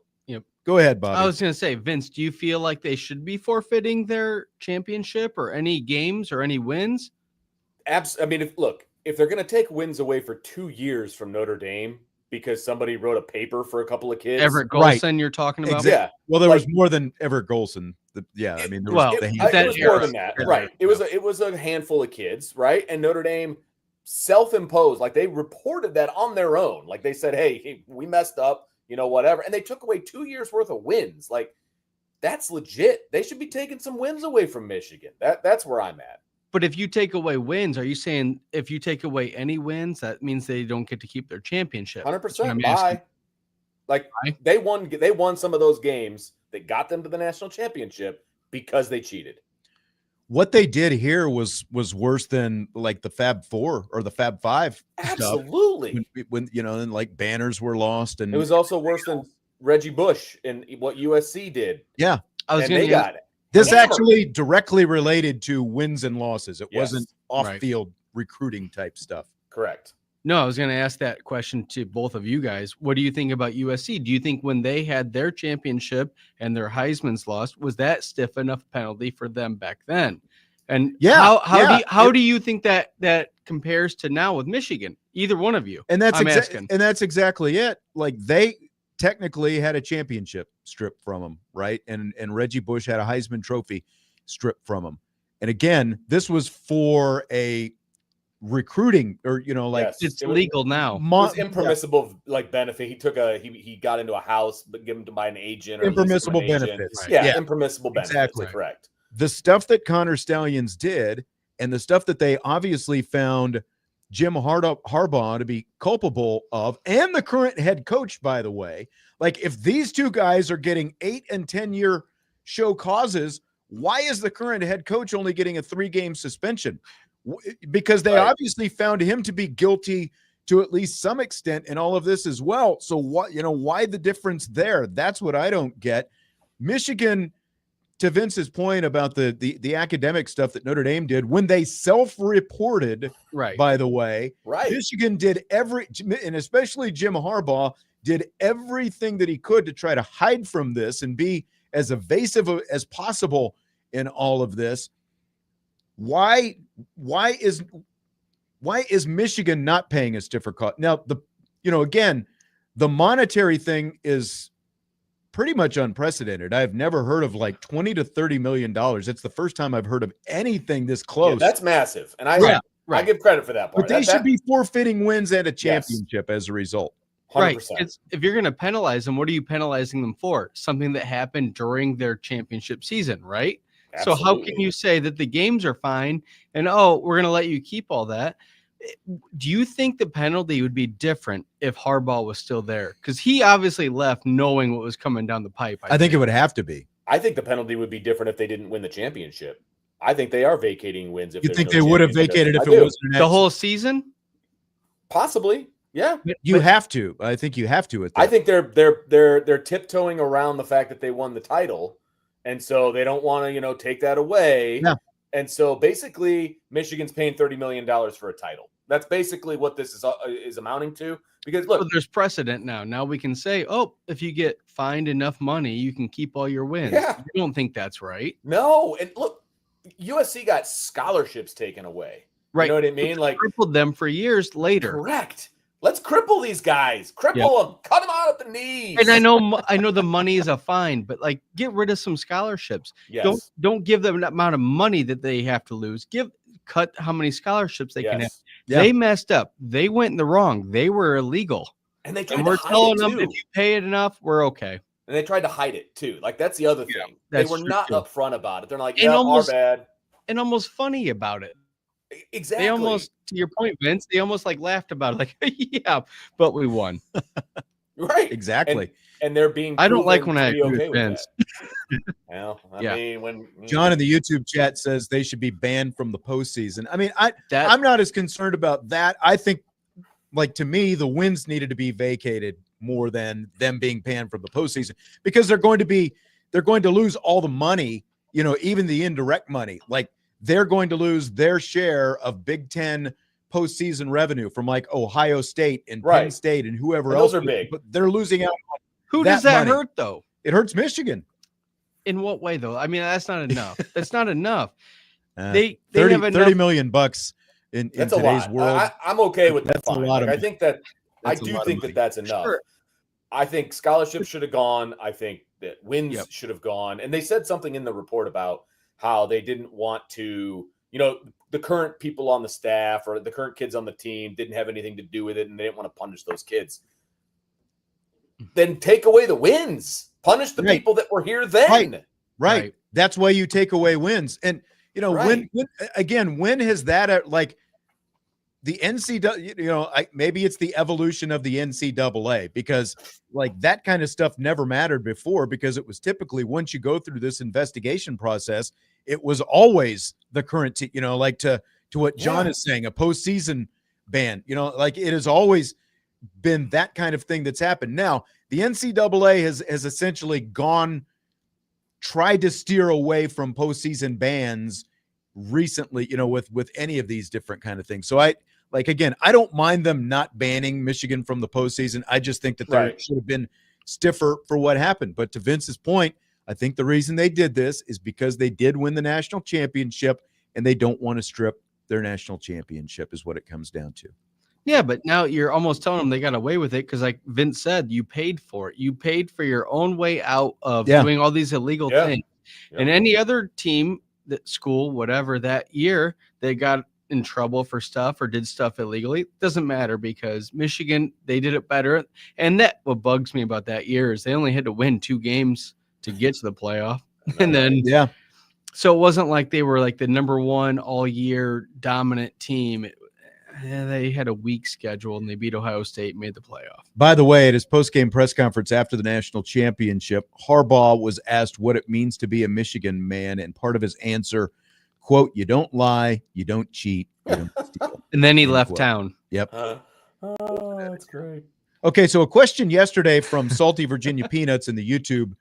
go ahead, Bobby. I was going to say, Vince, do you feel like they should be forfeiting their championship or any games or any wins? I mean, if they're going to take wins away for 2 years from Notre Dame because somebody wrote a paper for a couple of kids. Everett Golson, you're talking about? Exactly. Yeah. Well, there was more than Everett Golson. It was more than that. Right. It was a handful of kids, right? And Notre Dame self-imposed, like they reported that on their own. Like they said, hey, we messed up, whatever. And they took away 2 years worth of wins. Like, that's legit. They should be taking some wins away from Michigan. That's where I'm at. But if you take away wins, are you saying if you take away any wins, that means they don't get to keep their championship? 100%. Bye. Like, they won some of those games that got them to the national championship because they cheated. What they did here was worse than like the Fab Four or the Fab Five. Absolutely. When and like banners were lost, and it was also worse than Reggie Bush and what USC did. Yeah, they got it. This actually directly related to wins and losses. It wasn't off-field field recruiting type stuff. Correct. No, I was going to ask that question to both of you guys. What do you think about USC? Do you think when they had their championship and their Heisman's lost, was that stiff enough penalty for them back then? And how do you think that compares to now with Michigan? Either one of you. And that's exactly it. Like, they technically had a championship stripped from them, right? And Reggie Bush had a Heisman Trophy stripped from him. And again, this was for a recruiting, or it's legal now. It was impermissible benefit. He took he got into a house, but given to by an agent. Or impermissible benefits. Right. Yeah, impermissible benefits. Exactly. Correct. the stuff that Connor Stallions did and the stuff that they obviously found Jim Harbaugh to be culpable of, and the current head coach, by the way, like if these two guys are getting 8 and 10-year show causes, why is the current head coach only getting a 3-game suspension? Because they obviously found him to be guilty to at least some extent in all of this as well. So what, why the difference there? That's what I don't get. Michigan, to Vince's point about the academic stuff that Notre Dame did, when they self-reported, Right. by the way, Right. Michigan did and especially Jim Harbaugh did everything that he could to try to hide from this and be as evasive as possible in all of this. Why is Michigan not paying a stiffer cost? Now, again, the monetary thing is pretty much unprecedented. I've never heard of like $20 to $30 million. It's the first time I've heard of anything this close. Yeah, that's massive. And I give credit for that part. But they should be forfeiting wins and a championship as a result. 100%. Right. If you're going to penalize them, what are you penalizing them for? Something that happened during their championship season, right? Absolutely. So how can you say that the games are fine and, we're going to let you keep all that? Do you think the penalty would be different if Harbaugh was still there? Because he obviously left knowing what was coming down the pipe. I think it would have to be. I think the penalty would be different if they didn't win the championship. I think they are vacating wins. If you there's think no they would have championship. vacated if I it do. wasn't the whole season? Possibly. Yeah. You have to. I think you have to. I think they're tiptoeing around the fact that they won the title, and so they don't want to take that away. Yeah. And so basically, Michigan's paying $30 million for a title. That's basically what this is amounting to. Because look, there's precedent now. Now we can say, if you get fined enough money, you can keep all your wins. Yeah. You don't think that's right? No. And look, USC got scholarships taken away. Right. You know what I mean? Like crippled them for years later. Correct. Let's cripple these guys. Cripple them. Cut them out at the knees. And I know the money is a fine, but like get rid of some scholarships. Yes. Don't give them that amount of money that they have to lose. Cut how many scholarships they can have. Yeah. They messed up. They went in the wrong. They were illegal. And they tried And we're to hide telling it them too. if you pay it enough, we're okay. And they tried to hide it too. Like that's the other thing. They that's were true, not too. upfront about it. They're like, And yeah, almost- our bad. And almost funny about it. Exactly. They almost, to your point, Vince, they almost like laughed about it. Like, yeah, but we won. right. Exactly. And they're being. I don't like proven when I to be agree okay with Vince. that. Well, I Yeah. mean, when John in the YouTube chat says they should be banned from the postseason. I mean, I'm not as concerned about that. I think, like, to me, the wins needed to be vacated more than them being banned from the postseason because they're going to lose all the money, even the indirect money. Like, they're going to lose their share of Big Ten postseason revenue from like Ohio State and Penn Right. State and whoever And else. those are big. But they're losing out. Who that does that money. hurt, though? It hurts Michigan. In what way, though? I mean, that's not enough. That's not enough. They They have enough. $30 million in that's a today's lot. world. I'm okay with That's that. a lot of I money. think that That's a lot of think money. that's enough. Sure. I think scholarships should have gone. I think that wins Yep. should have gone. And they said something in the report about how they didn't want to, the current people on the staff or the current kids on the team didn't have anything to do with it, and they didn't want to punish those kids. Then take away the wins. Punish the Right. people that were here then. Right. Right. That's why you take away wins. And Right. when has that like the NCAA, maybe it's the evolution of the NCAA because like that kind of stuff never mattered before because it was typically once you go through this investigation process, it was always the current, like to what John is saying, a postseason ban, like it has always been that kind of thing that's happened. Now, the NCAA has essentially tried to steer away from postseason bans recently, with any of these different kind of things. So I don't mind them not banning Michigan from the postseason. I just think that there Right. should have been stiffer for what happened. But to Vince's point, I think the reason they did this is because they did win the national championship and they don't want to strip their national championship is what it comes down to. Yeah, but now you're almost telling them they got away with it because, like Vince said, you paid for it. You paid for your own way out of doing all these illegal Yeah. things. Yeah. And any other team, school, whatever, that year they got in trouble for stuff or did stuff illegally, doesn't matter because Michigan, they did it better. And what bugs me about that year is they only had to win 2 games to get to the playoff. And then So it wasn't like they were like the number one all year dominant team. They had a weak schedule and they beat Ohio State and made the playoff. By the way, at his post-game press conference after the national championship, Harbaugh was asked what it means to be a Michigan man, and part of his answer, quote, "You don't lie, you don't cheat, you don't steal." And then he End left quote. Yep. Yep. Oh, that's great. Okay, so a question yesterday from Salty Virginia Peanuts in the YouTube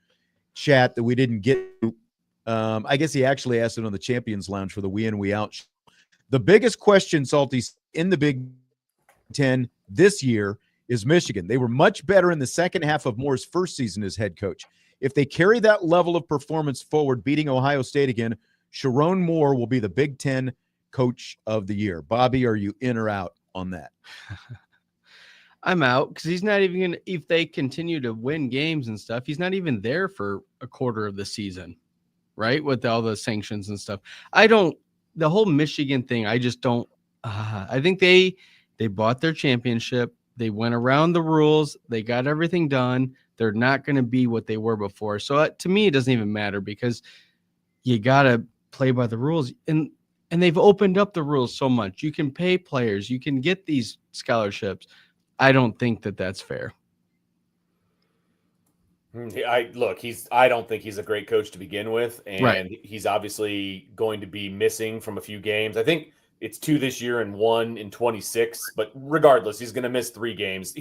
chat that we didn't get to. I guess he actually asked it on the Champions Lounge for the We In, We Out show. The biggest question, Salty, in the Big Ten this year is Michigan. They were much better in the second half of Moore's first season as head coach. If they carry that level of performance forward, beating Ohio State again, Sharon Moore will be the Big Ten Coach of the Year. Bobby, are you in or out on that? I'm out because he's not even going to, if they continue to win games and stuff, he's not even there for a quarter of the season, right? With all the sanctions and stuff. The whole Michigan thing, I just don't, I think they bought their championship. They went around the rules. They got everything done. They're not going to be what they were before. So to me, it doesn't even matter because you got to play by the rules. And they've opened up the rules so much. You can pay players. You can get these scholarships. I don't think that that's fair. I don't think he's a great coach to begin with. And he's obviously going to be missing from a few games. I think it's 2 this year and 1 in 26. But regardless, he's going to miss 3 games.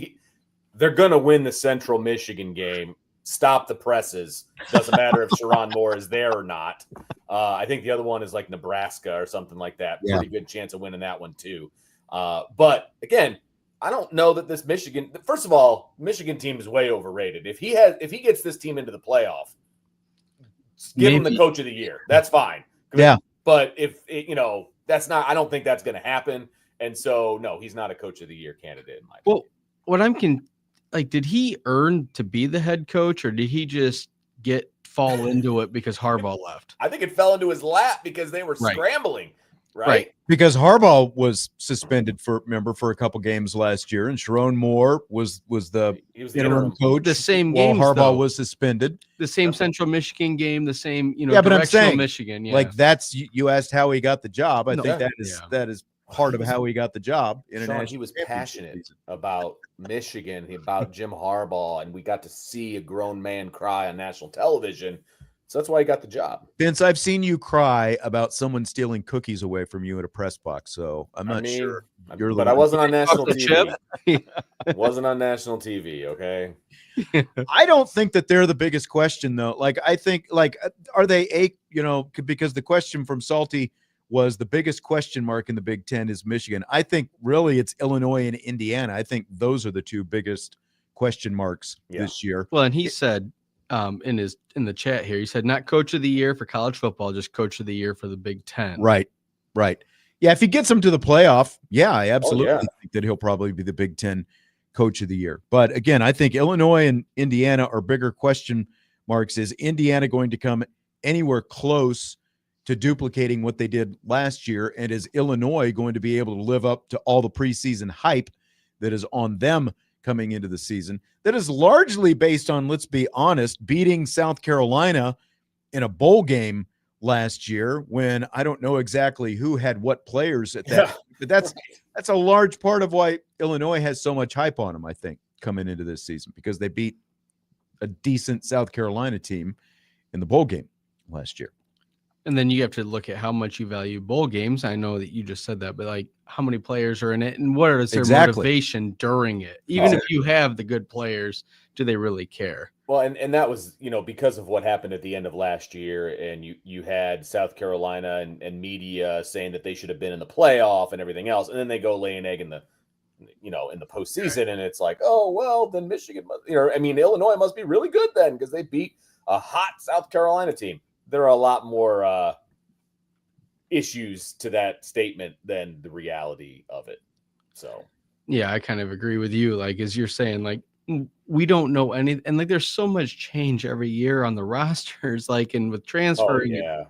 They're going to win the Central Michigan game. Stop the presses. Doesn't matter if Sharon Moore is there or not. I think the other one is like Nebraska or something like that. Yeah. Pretty good chance of winning that one too. But again, I don't know that this Michigan. First of all, Michigan team is way overrated. If he gets this team into the playoff, give him the coach of the year. That's fine. Yeah. But if that's not, I don't think that's going to happen. And so, no, he's not a coach of the year candidate in my opinion. What did he earn to be the head coach, or did he just fall into it because Harbaugh left? I think it fell into his lap because they were scrambling. Right. Because Harbaugh was suspended for a couple games last year, and Sharon Moore was the interim coach. The same while games, Harbaugh was suspended. The same Central Michigan game, the same, but I'm saying, Michigan. Yeah. Like that's, you asked how he got the job. I think that that is part of how he got the job. Sean, he was passionate about Michigan, about Jim Harbaugh, and we got to see a grown man cry on national television. So that's why he got the job. Vince, I've seen you cry about someone stealing cookies away from you at a press box, so I'm not sure. But I wasn't on national TV. Wasn't on national TV, okay? I don't think that they're the biggest question, though. I think, are they because the question from Salty was the biggest question mark in the Big Ten is Michigan. I think really it's Illinois and Indiana. I think those are the 2 biggest question marks this year. Well, and he said, in the chat here, he said not coach of the year for college football, just coach of the year for the Big Ten. Right. Yeah, if he gets them to the playoff, I absolutely think that he'll probably be the Big Ten coach of the year. But again, I think Illinois and Indiana are bigger question marks. Is Indiana going to come anywhere close to duplicating what they did last year? And is Illinois going to be able to live up to all the preseason hype that is on them coming into the season, that is largely based on, let's be honest, beating South Carolina in a bowl game last year when I don't know exactly who had what players at that. But that's a large part of why Illinois has so much hype on them, I think, coming into this season, because they beat a decent South Carolina team in the bowl game last year. And then you have to look at how much you value bowl games. I know that you just said that, but how many players are in it and what is their motivation during it? Even if you have the good players, do they really care? Well, and that was, because of what happened at the end of last year, and you had South Carolina and media saying that they should have been in the playoff and everything else. And then they go lay an egg in the postseason, and it's like, oh, well, then Michigan, Illinois must be really good then because they beat a hot South Carolina team. There are a lot more issues to that statement than the reality of it. So, yeah, I kind of agree with you. As you're saying, we don't know anything. And there's so much change every year on the rosters, and with transferring. Oh,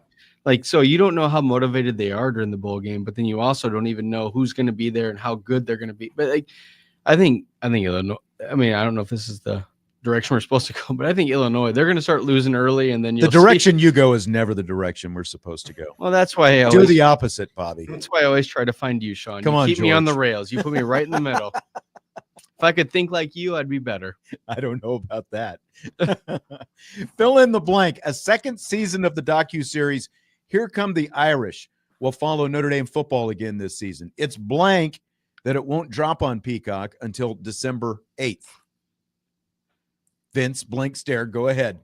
yeah. So you don't know how motivated they are during the bowl game, but then you also don't even know who's going to be there and how good they're going to be. But I think Illinois, I don't know if this is the direction we're supposed to go. But I think Illinois, they're going to start losing early, and then The you'll direction you go is never the direction we're supposed to go. Well, that's why I Do always, the opposite, Bobby. that's why I always try to find you, Sean. Come you on, keep me on the George. rails. You put me right in the middle. If I could think like you, I'd be better. I don't know about that. Fill in the blank. A second season of the docuseries, Here Come the Irish, will follow Notre Dame football again this season. It's blank that it won't drop on Peacock until December 8th. Vince, blank stare. Go ahead.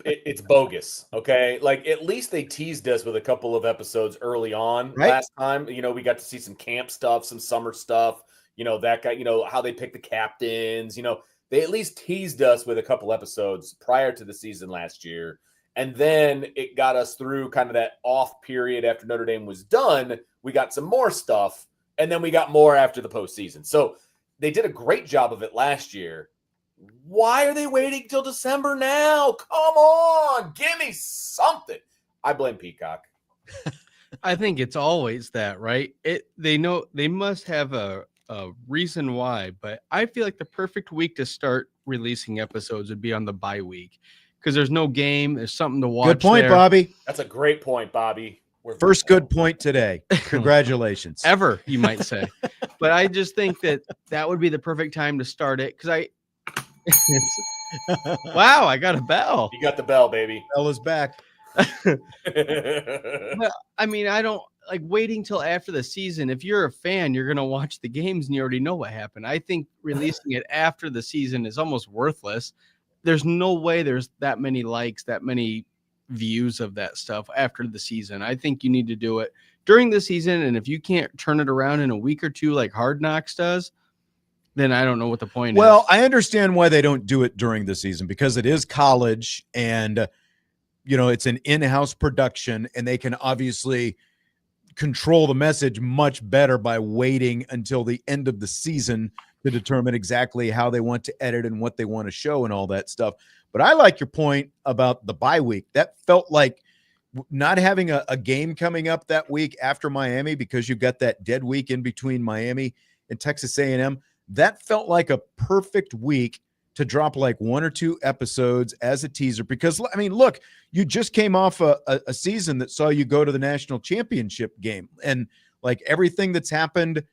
It's bogus. Okay. Like at least they teased us with a couple of episodes early on Right. last time. We got to see some camp stuff, some summer stuff, that guy, how they pick the captains, they at least teased us with a couple episodes prior to the season last year. And then it got us through kind of that off period after Notre Dame was done. We got some more stuff, and then we got more after the postseason. So they did a great job of it last year. Why are they waiting till December now? Come on, give me something. I blame Peacock. I think it's always that, right? They know they must have a reason why, but I feel like the perfect week to start releasing episodes would be on the bye week because there's no game. There's something to watch. Good point, there. Bobby. That's a great point, Bobby. First good point today. Congratulations. Ever, you might say. But I just think that would be the perfect time to start it because wow, I got a bell. You got the bell, baby. Bell is back. But, I mean, I don't like waiting till after the season. If you're a fan, you're going to watch the games and you already know what happened. I think releasing it after the season is almost worthless. There's no way there's that many likes, that many views of that stuff after the season. I think you need to do it during the season. And if you can't turn it around in a week or two, like Hard Knocks does, then I don't know what the point is. Well, I understand why they don't do it during the season because it is college and, it's an in-house production and they can obviously control the message much better by waiting until the end of the season to determine exactly how they want to edit and what they want to show and all that stuff. But I like your point about the bye week. That felt like not having a game coming up that week after Miami because you've got that dead week in between Miami and Texas A&M. That felt like a perfect week to drop like one or two episodes as a teaser because, I mean, look, you just came off a season that saw you go to the national championship game and like everything that's happened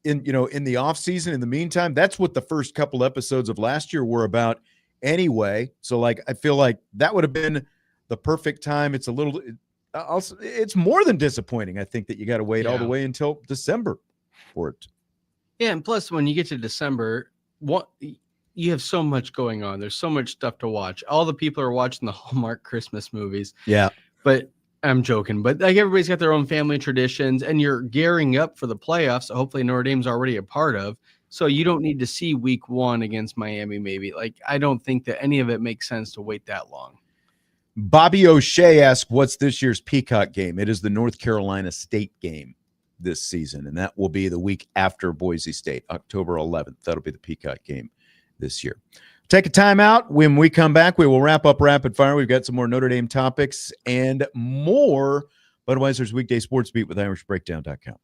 in the off season. In the meantime, that's what the first couple episodes of last year were about anyway. So like, I feel like that would have been the perfect time. It's it's more than disappointing. I think that you got to wait all the way until December for it. Yeah, and plus when you get to December, you have so much going on. There's so much stuff to watch. All the people are watching the Hallmark Christmas movies. Yeah. But I'm joking. But like everybody's got their own family traditions and you're gearing up for the playoffs. So hopefully Notre Dame's already a part of. So you don't need to see week 1 against Miami, maybe. Like, I don't think that any of it makes sense to wait that long. Bobby O'Shea asked, what's this year's Peacock game? It is the North Carolina State game this season, and that will be the week after Boise State, October 11th. That'll be the Peacock game this year. Take a time out. When we come back, we will wrap up Rapid Fire. We've got some more Notre Dame topics and more Budweiser's Weekday Sports Beat with IrishBreakdown.com.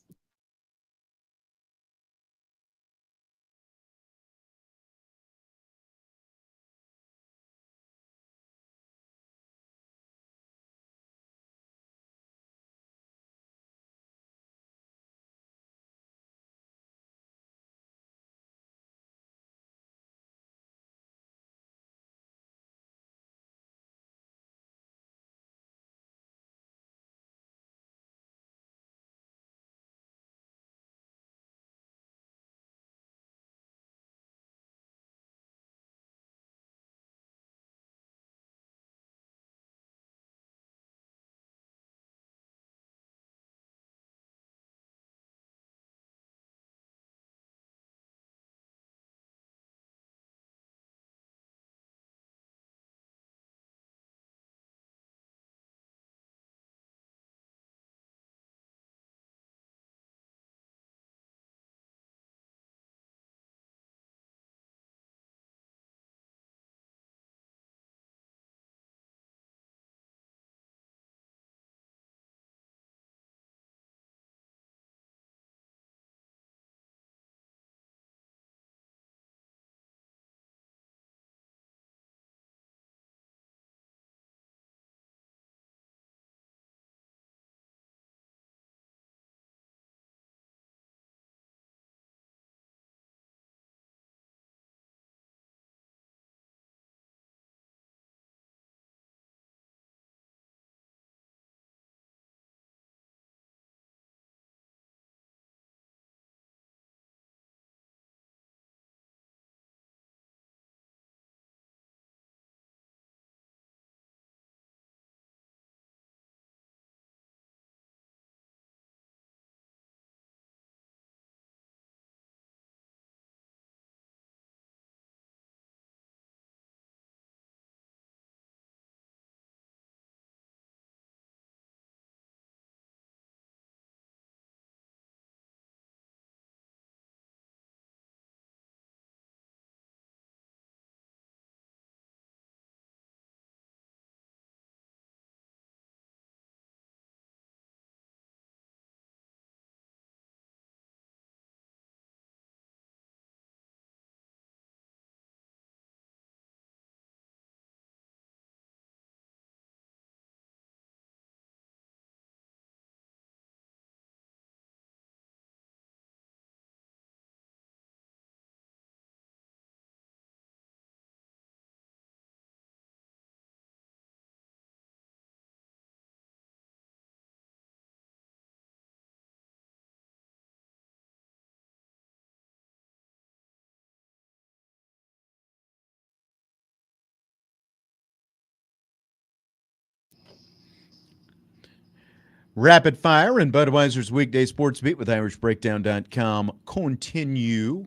Rapid Fire and Budweiser's Weekday Sportsbeat with IrishBreakdown.com continue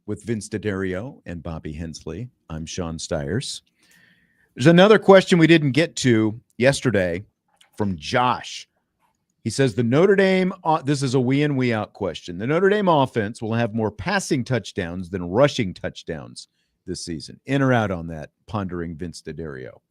with Vince D'Addario and Bobby Hensley. I'm Sean Stires. There's another question we didn't get to yesterday from Josh. He says the Notre Dame, this is a we in, we out question. The Notre Dame offense will have more passing touchdowns than rushing touchdowns this season. In or out on that, pondering Vince D'Addario.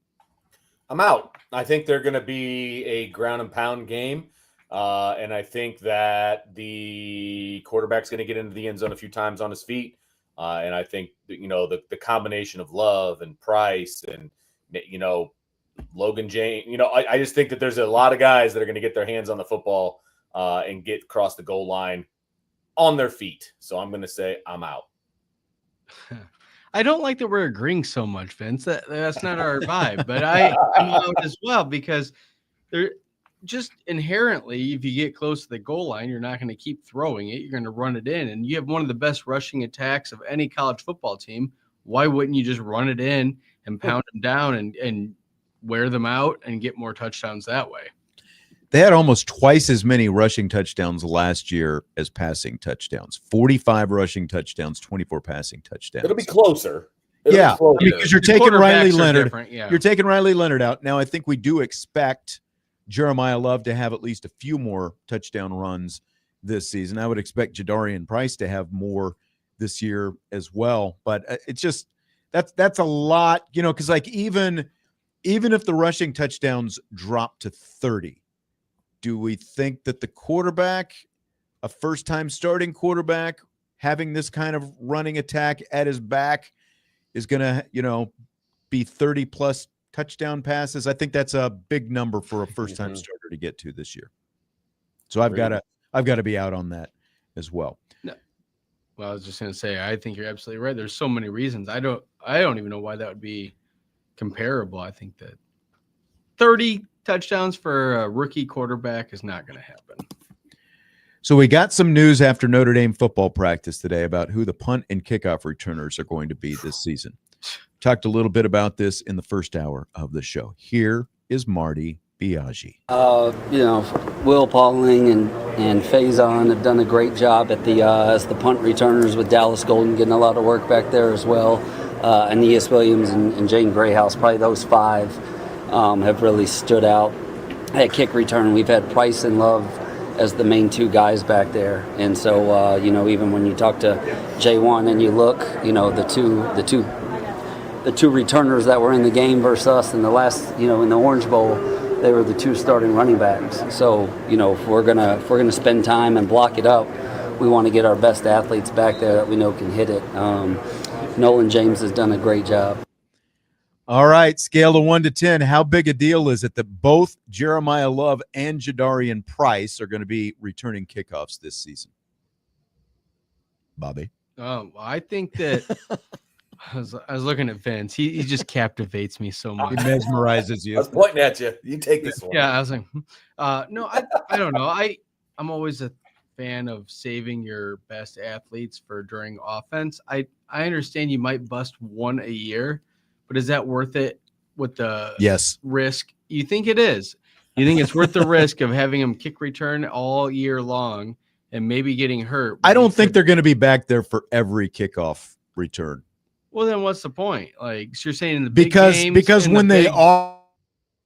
I'm out. I think they're going to be a ground and pound game. And I think that the quarterback's going to get into the end zone a few times on his feet. And I think, the combination of Love and Price and, Logan James, I just think that there's a lot of guys that are going to get their hands on the football and get across the goal line on their feet. So I'm going to say I'm out. I don't like that we're agreeing so much, Vince. That's not our vibe, but I'm out as well because they're just inherently, if you get close to the goal line, you're not going to keep throwing it. You're going to run it in, and you have one of the best rushing attacks of any college football team. Why wouldn't you just run it in and pound them down and wear them out and get more touchdowns that way? They had almost twice as many rushing touchdowns last year as passing touchdowns. 45 rushing touchdowns, 24 passing touchdowns. It'll be closer. Because you're taking Riley Leonard. Yeah. You're taking Riley Leonard out. Now, I think we do expect Jeremiah Love to have at least a few more touchdown runs this season. I would expect Jadarian Price to have more this year as well. But it's just that's a lot, because even if the rushing touchdowns drop to 30, do we think that the quarterback, a first-time starting quarterback, having this kind of running attack at his back is going to, be 30-plus touchdown passes? I think that's a big number for a first-time starter to get to this year. So I've got to be out on that as well. No. Well, I was just going to say, I think you're absolutely right. There's so many reasons. I don't even know why that would be comparable. I think that 30 touchdowns for a rookie quarterback is not going to happen. So we got some news after Notre Dame football practice today about who the punt and kickoff returners are going to be this season. Talked a little bit about this in the first hour of the show. Here is Marty Biagi. Will Pauling and Faison have done a great job at as the punt returners with Dallas Golden getting a lot of work back there as well. Aeneas Williams and Jane Grayhouse, probably those five have really stood out. At kick return, we've had Price and Love as the main two guys back there. And so, even when you talk to J1 and you look, the two returners that were in the game versus us in the last, in the Orange Bowl, they were the two starting running backs. So, if we're gonna spend time and block it up, we want to get our best athletes back there that we know can hit it. Nolan James has done a great job. All right, scale of 1 to 10. How big a deal is it that both Jeremiah Love and Jadarian Price are going to be returning kickoffs this season? Bobby? I think that I was looking at Vince. He just captivates me so much. He mesmerizes you. I was pointing at you. You take this one. Yeah, I was like, no, I don't know. I'm always a fan of saving your best athletes for during offense. I understand you might bust one a year, but is that worth it with the risk? You think it is? You think it's worth the risk of having them kick return all year long and maybe getting hurt? I don't think they're going to be back there for every kickoff return. Well, then what's the point? Like, so you're saying in the big games, because when they are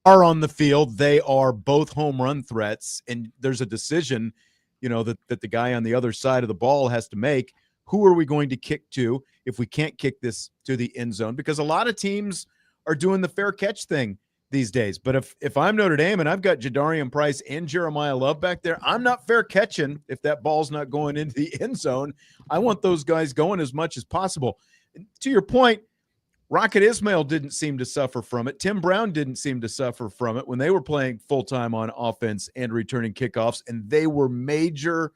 on the field, they are both home run threats, and there's a decision, that the guy on the other side of the ball has to make. Who are we going to kick to if we can't kick this to the end zone? Because a lot of teams are doing the fair catch thing these days. But if I'm Notre Dame and I've got Jadarian Price and Jeremiah Love back there, I'm not fair catching if that ball's not going into the end zone. I want those guys going as much as possible. To your point, Rocket Ismail didn't seem to suffer from it. Tim Brown didn't seem to suffer from it when they were playing full-time on offense and returning kickoffs, and they were major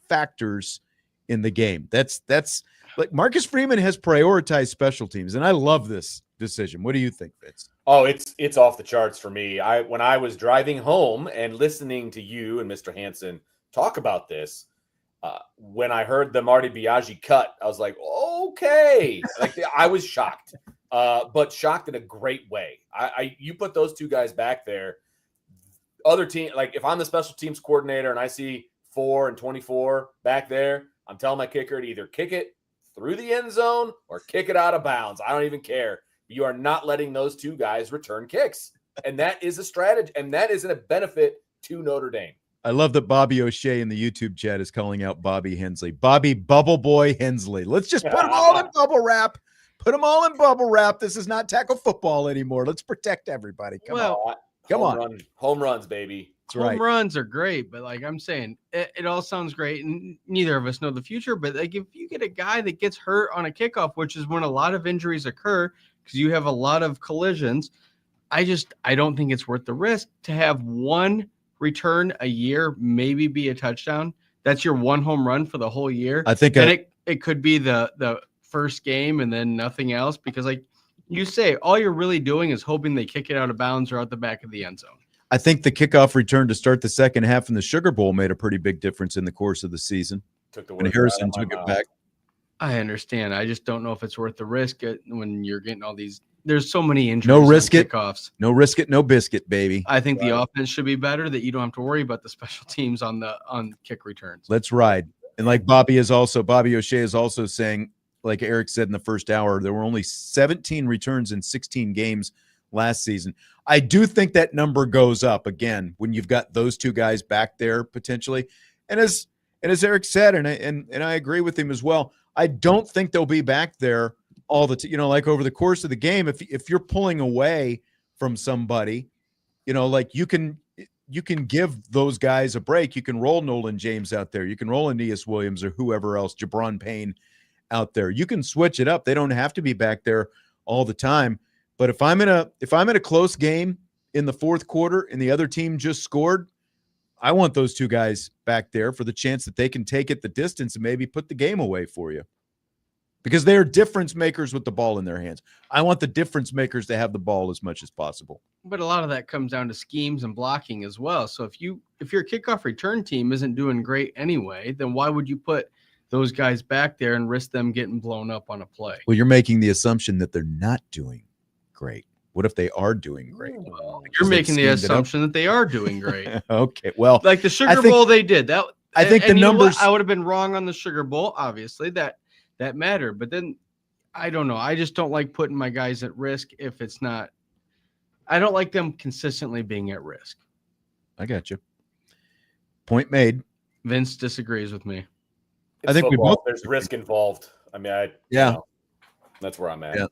factors in the game. That's like Marcus Freeman has prioritized special teams, and I love this decision. What do you think, Vince? Oh, it's off the charts for me. When I was driving home and listening to you and Mr. Hansen talk about this, when I heard the Marty Biagi cut, I was like, okay. I was shocked, but shocked in a great way. You put those two guys back there. other team, like if I'm the special teams coordinator and I see 4 and 24 back there, I'm telling my kicker to either kick it through the end zone or kick it out of bounds. I don't even care. You are not letting those two guys return kicks. And that is a strategy, and that isn't a benefit to Notre Dame. I love that Bobby O'Shea in the YouTube chat is calling out Bobby Hensley. Bobby Bubble Boy Hensley. Let's just put them all in bubble wrap. Put them all in bubble wrap. This is not tackle football anymore. Let's protect everybody. Come on. Home runs, baby. That's right. Home runs are great, but like I'm saying, it all sounds great, and neither of us know the future. But like if you get a guy that gets hurt on a kickoff, which is when a lot of injuries occur because you have a lot of collisions, I don't think it's worth the risk to have one return a year, maybe be a touchdown. That's your one home run for the whole year. I think it could be the first game and then nothing else, because like you say, all you're really doing is hoping they kick it out of bounds or out the back of the end zone. I think the kickoff return to start the second half in the Sugar Bowl made a pretty big difference in the course of the season. And Harrison took it back. I understand. I just don't know if it's worth the risk when you're getting all these. There's so many injuries. No risk it. Kickoffs. No risk it. No biscuit, baby. I think the offense should be better, that you don't have to worry about the special teams on kick returns. Let's ride. And like Bobby O'Shea is also saying, like Eric said in the first hour, there were only 17 returns in 16 games last season. I do think that number goes up again when you've got those two guys back there potentially. And as Eric said, and I agree with him as well, I don't think they'll be back there all the time. Like over the course of the game, if you're pulling away from somebody, like you can give those guys a break. You can roll Nolan James out there. You can roll Aeneas Williams or whoever else, Jabron Payne out there. You can switch it up. They don't have to be back there all the time. But if I'm in a close game in the fourth quarter and the other team just scored, I want those two guys back there for the chance that they can take it the distance and maybe put the game away for you. Because they're difference makers with the ball in their hands. I want the difference makers to have the ball as much as possible. But a lot of that comes down to schemes and blocking as well. So if your kickoff return team isn't doing great anyway, then why would you put those guys back there and risk them getting blown up on a play? Well, you're making the assumption that they're not doing great. What if they are doing great? Well, you're making the assumption that they are doing great. Okay, well, like the Sugar Bowl, they did that. I think the numbers. I would have been wrong on the Sugar Bowl. Obviously, that mattered. But then, I don't know. I just don't like putting my guys at risk if it's not. I don't like them consistently being at risk. I got you. Point made. Vince disagrees with me. I think there's risk involved. I mean, that's where I'm at. Yeah.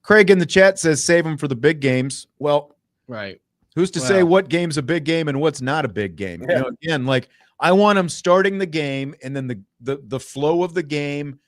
Craig in the chat says save them for the big games. Well, right. Who's to say what game's a big game and what's not a big game? Yeah. Again, like I want them starting the game and then the flow of the game,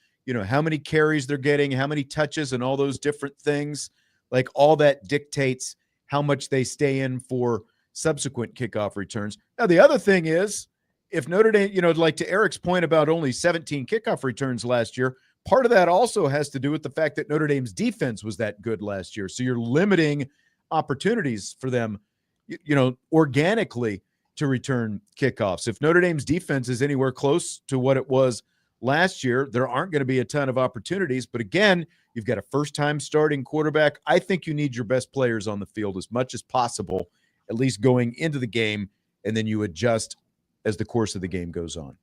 how many carries they're getting, how many touches and all those different things. Like all that dictates how much they stay in for subsequent kickoff returns. Now, the other thing is if Notre Dame, like to Eric's point about only 17 kickoff returns last year, part of that also has to do with the fact that Notre Dame's defense was that good last year. So you're limiting opportunities for them, organically to return kickoffs. If Notre Dame's defense is anywhere close to what it was last year, there aren't going to be a ton of opportunities. But again, you've got a first-time starting quarterback. I think you need your best players on the field as much as possible, at least going into the game, and then you adjust as the course of the game goes on.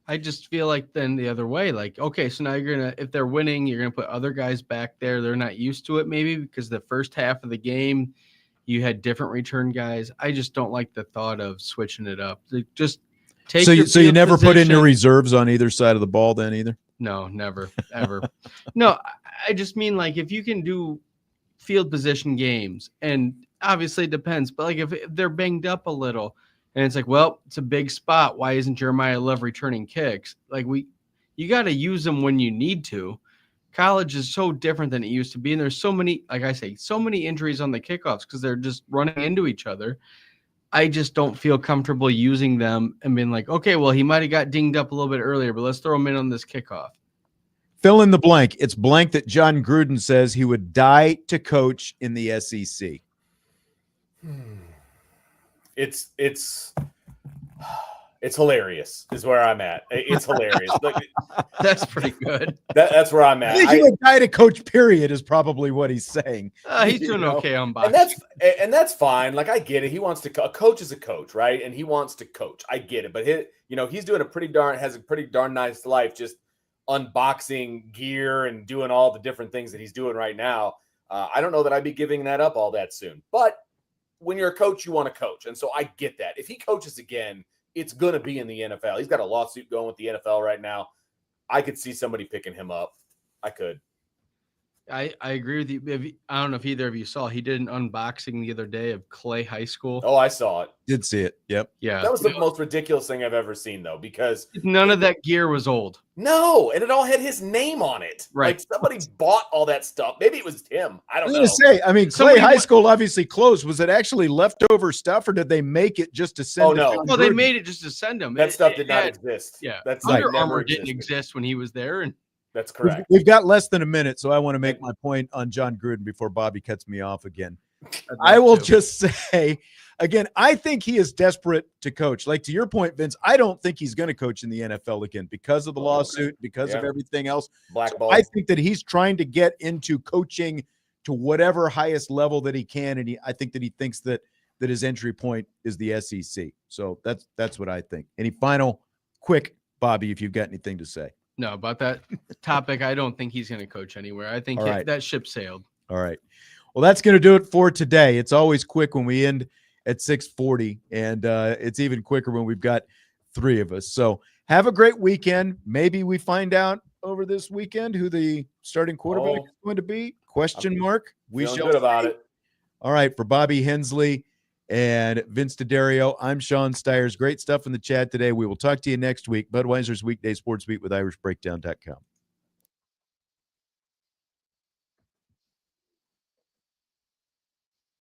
I just feel like then the other way, like, okay, so now if they're winning, you're going to put other guys back there. They're not used to it maybe because the first half of the game, you had different return guys. I just don't like the thought of switching it up. Just take So you never put in your reserves on either side of the ball then either? No, never, ever. No, I just mean like if you can do field position games, and obviously it depends, but like if they're banged up a little, and it's like, well, it's a big spot. Why isn't Jeremiah Love returning kicks? Like you got to use them when you need to. College is so different than it used to be. And there's so many, like I say, so many injuries on the kickoffs because they're just running into each other. I just don't feel comfortable using them and being like, okay, well, he might have got dinged up a little bit earlier, but let's throw him in on this kickoff. Fill in the blank. It's blank that John Gruden says he would die to coach in the SEC. It's It's hilarious is where I'm at. It's hilarious. Like, That's pretty good. that's where I'm I at. think you a guy to coach, period, is probably what he's saying. He's doing You know? okay on And boxing. that's fine. Like I get it. He wants to. A coach is a coach, right? And he wants to coach. I get it. But he's doing has a pretty darn nice life, just unboxing gear and doing all the different things that he's doing right now. I don't know that I'd be giving that up all that soon. But when you're a coach, you want to coach, and so I get that. If he coaches again, it's going to be in the NFL. He's got a lawsuit going with the NFL right now. I could see somebody picking him up. I could. I agree with you. I don't know if either of you saw, he did an unboxing the other day of Clay High School. Oh, I saw it. Did see it. Yep. Yeah. That was the most ridiculous thing I've ever seen, though, because None of that gear was old. no, and it all had his name on it. Right. Like somebody bought all that stuff. Maybe it was him. I I don't was know. going to say, I mean, Clay Somebody High went- School obviously closed. Was it actually leftover stuff, or did they make it just to send? Oh, to no. John Well, they Gruden? made it just to send him. That stuff did not had- exist. Yeah. That stuff Under never Armour didn't existed. exist when he was there. And That's correct. We've got less than a minute, so I want to make my point on John Gruden before Bobby cuts me off again. I will just say, again, I think he is desperate to coach. Like to your point, Vince, I don't think he's going to coach in the NFL again because of the lawsuit, because of Yeah. everything else. Blackball. I think that he's trying to get into coaching to whatever highest level that he can, and I think that he thinks that his entry point is the SEC. So that's what I think. Any final quick, Bobby, if you've got anything to say. no, about that topic, I don't think he's going to coach anywhere. I think All right. that ship sailed. All right. Well, that's going to do it for today. It's always quick when we end at 6:40, and it's even quicker when we've got three of us. So have a great weekend. Maybe we find out over this weekend who the starting quarterback is going to be. Question mark. We Feeling shall good about see. it. All right. For Bobby Hensley and Vince D'Addario, I'm Sean Stires. Great stuff in the chat today. We will talk to you next week. Budweiser's Weekday Sports Beat with IrishBreakdown.com.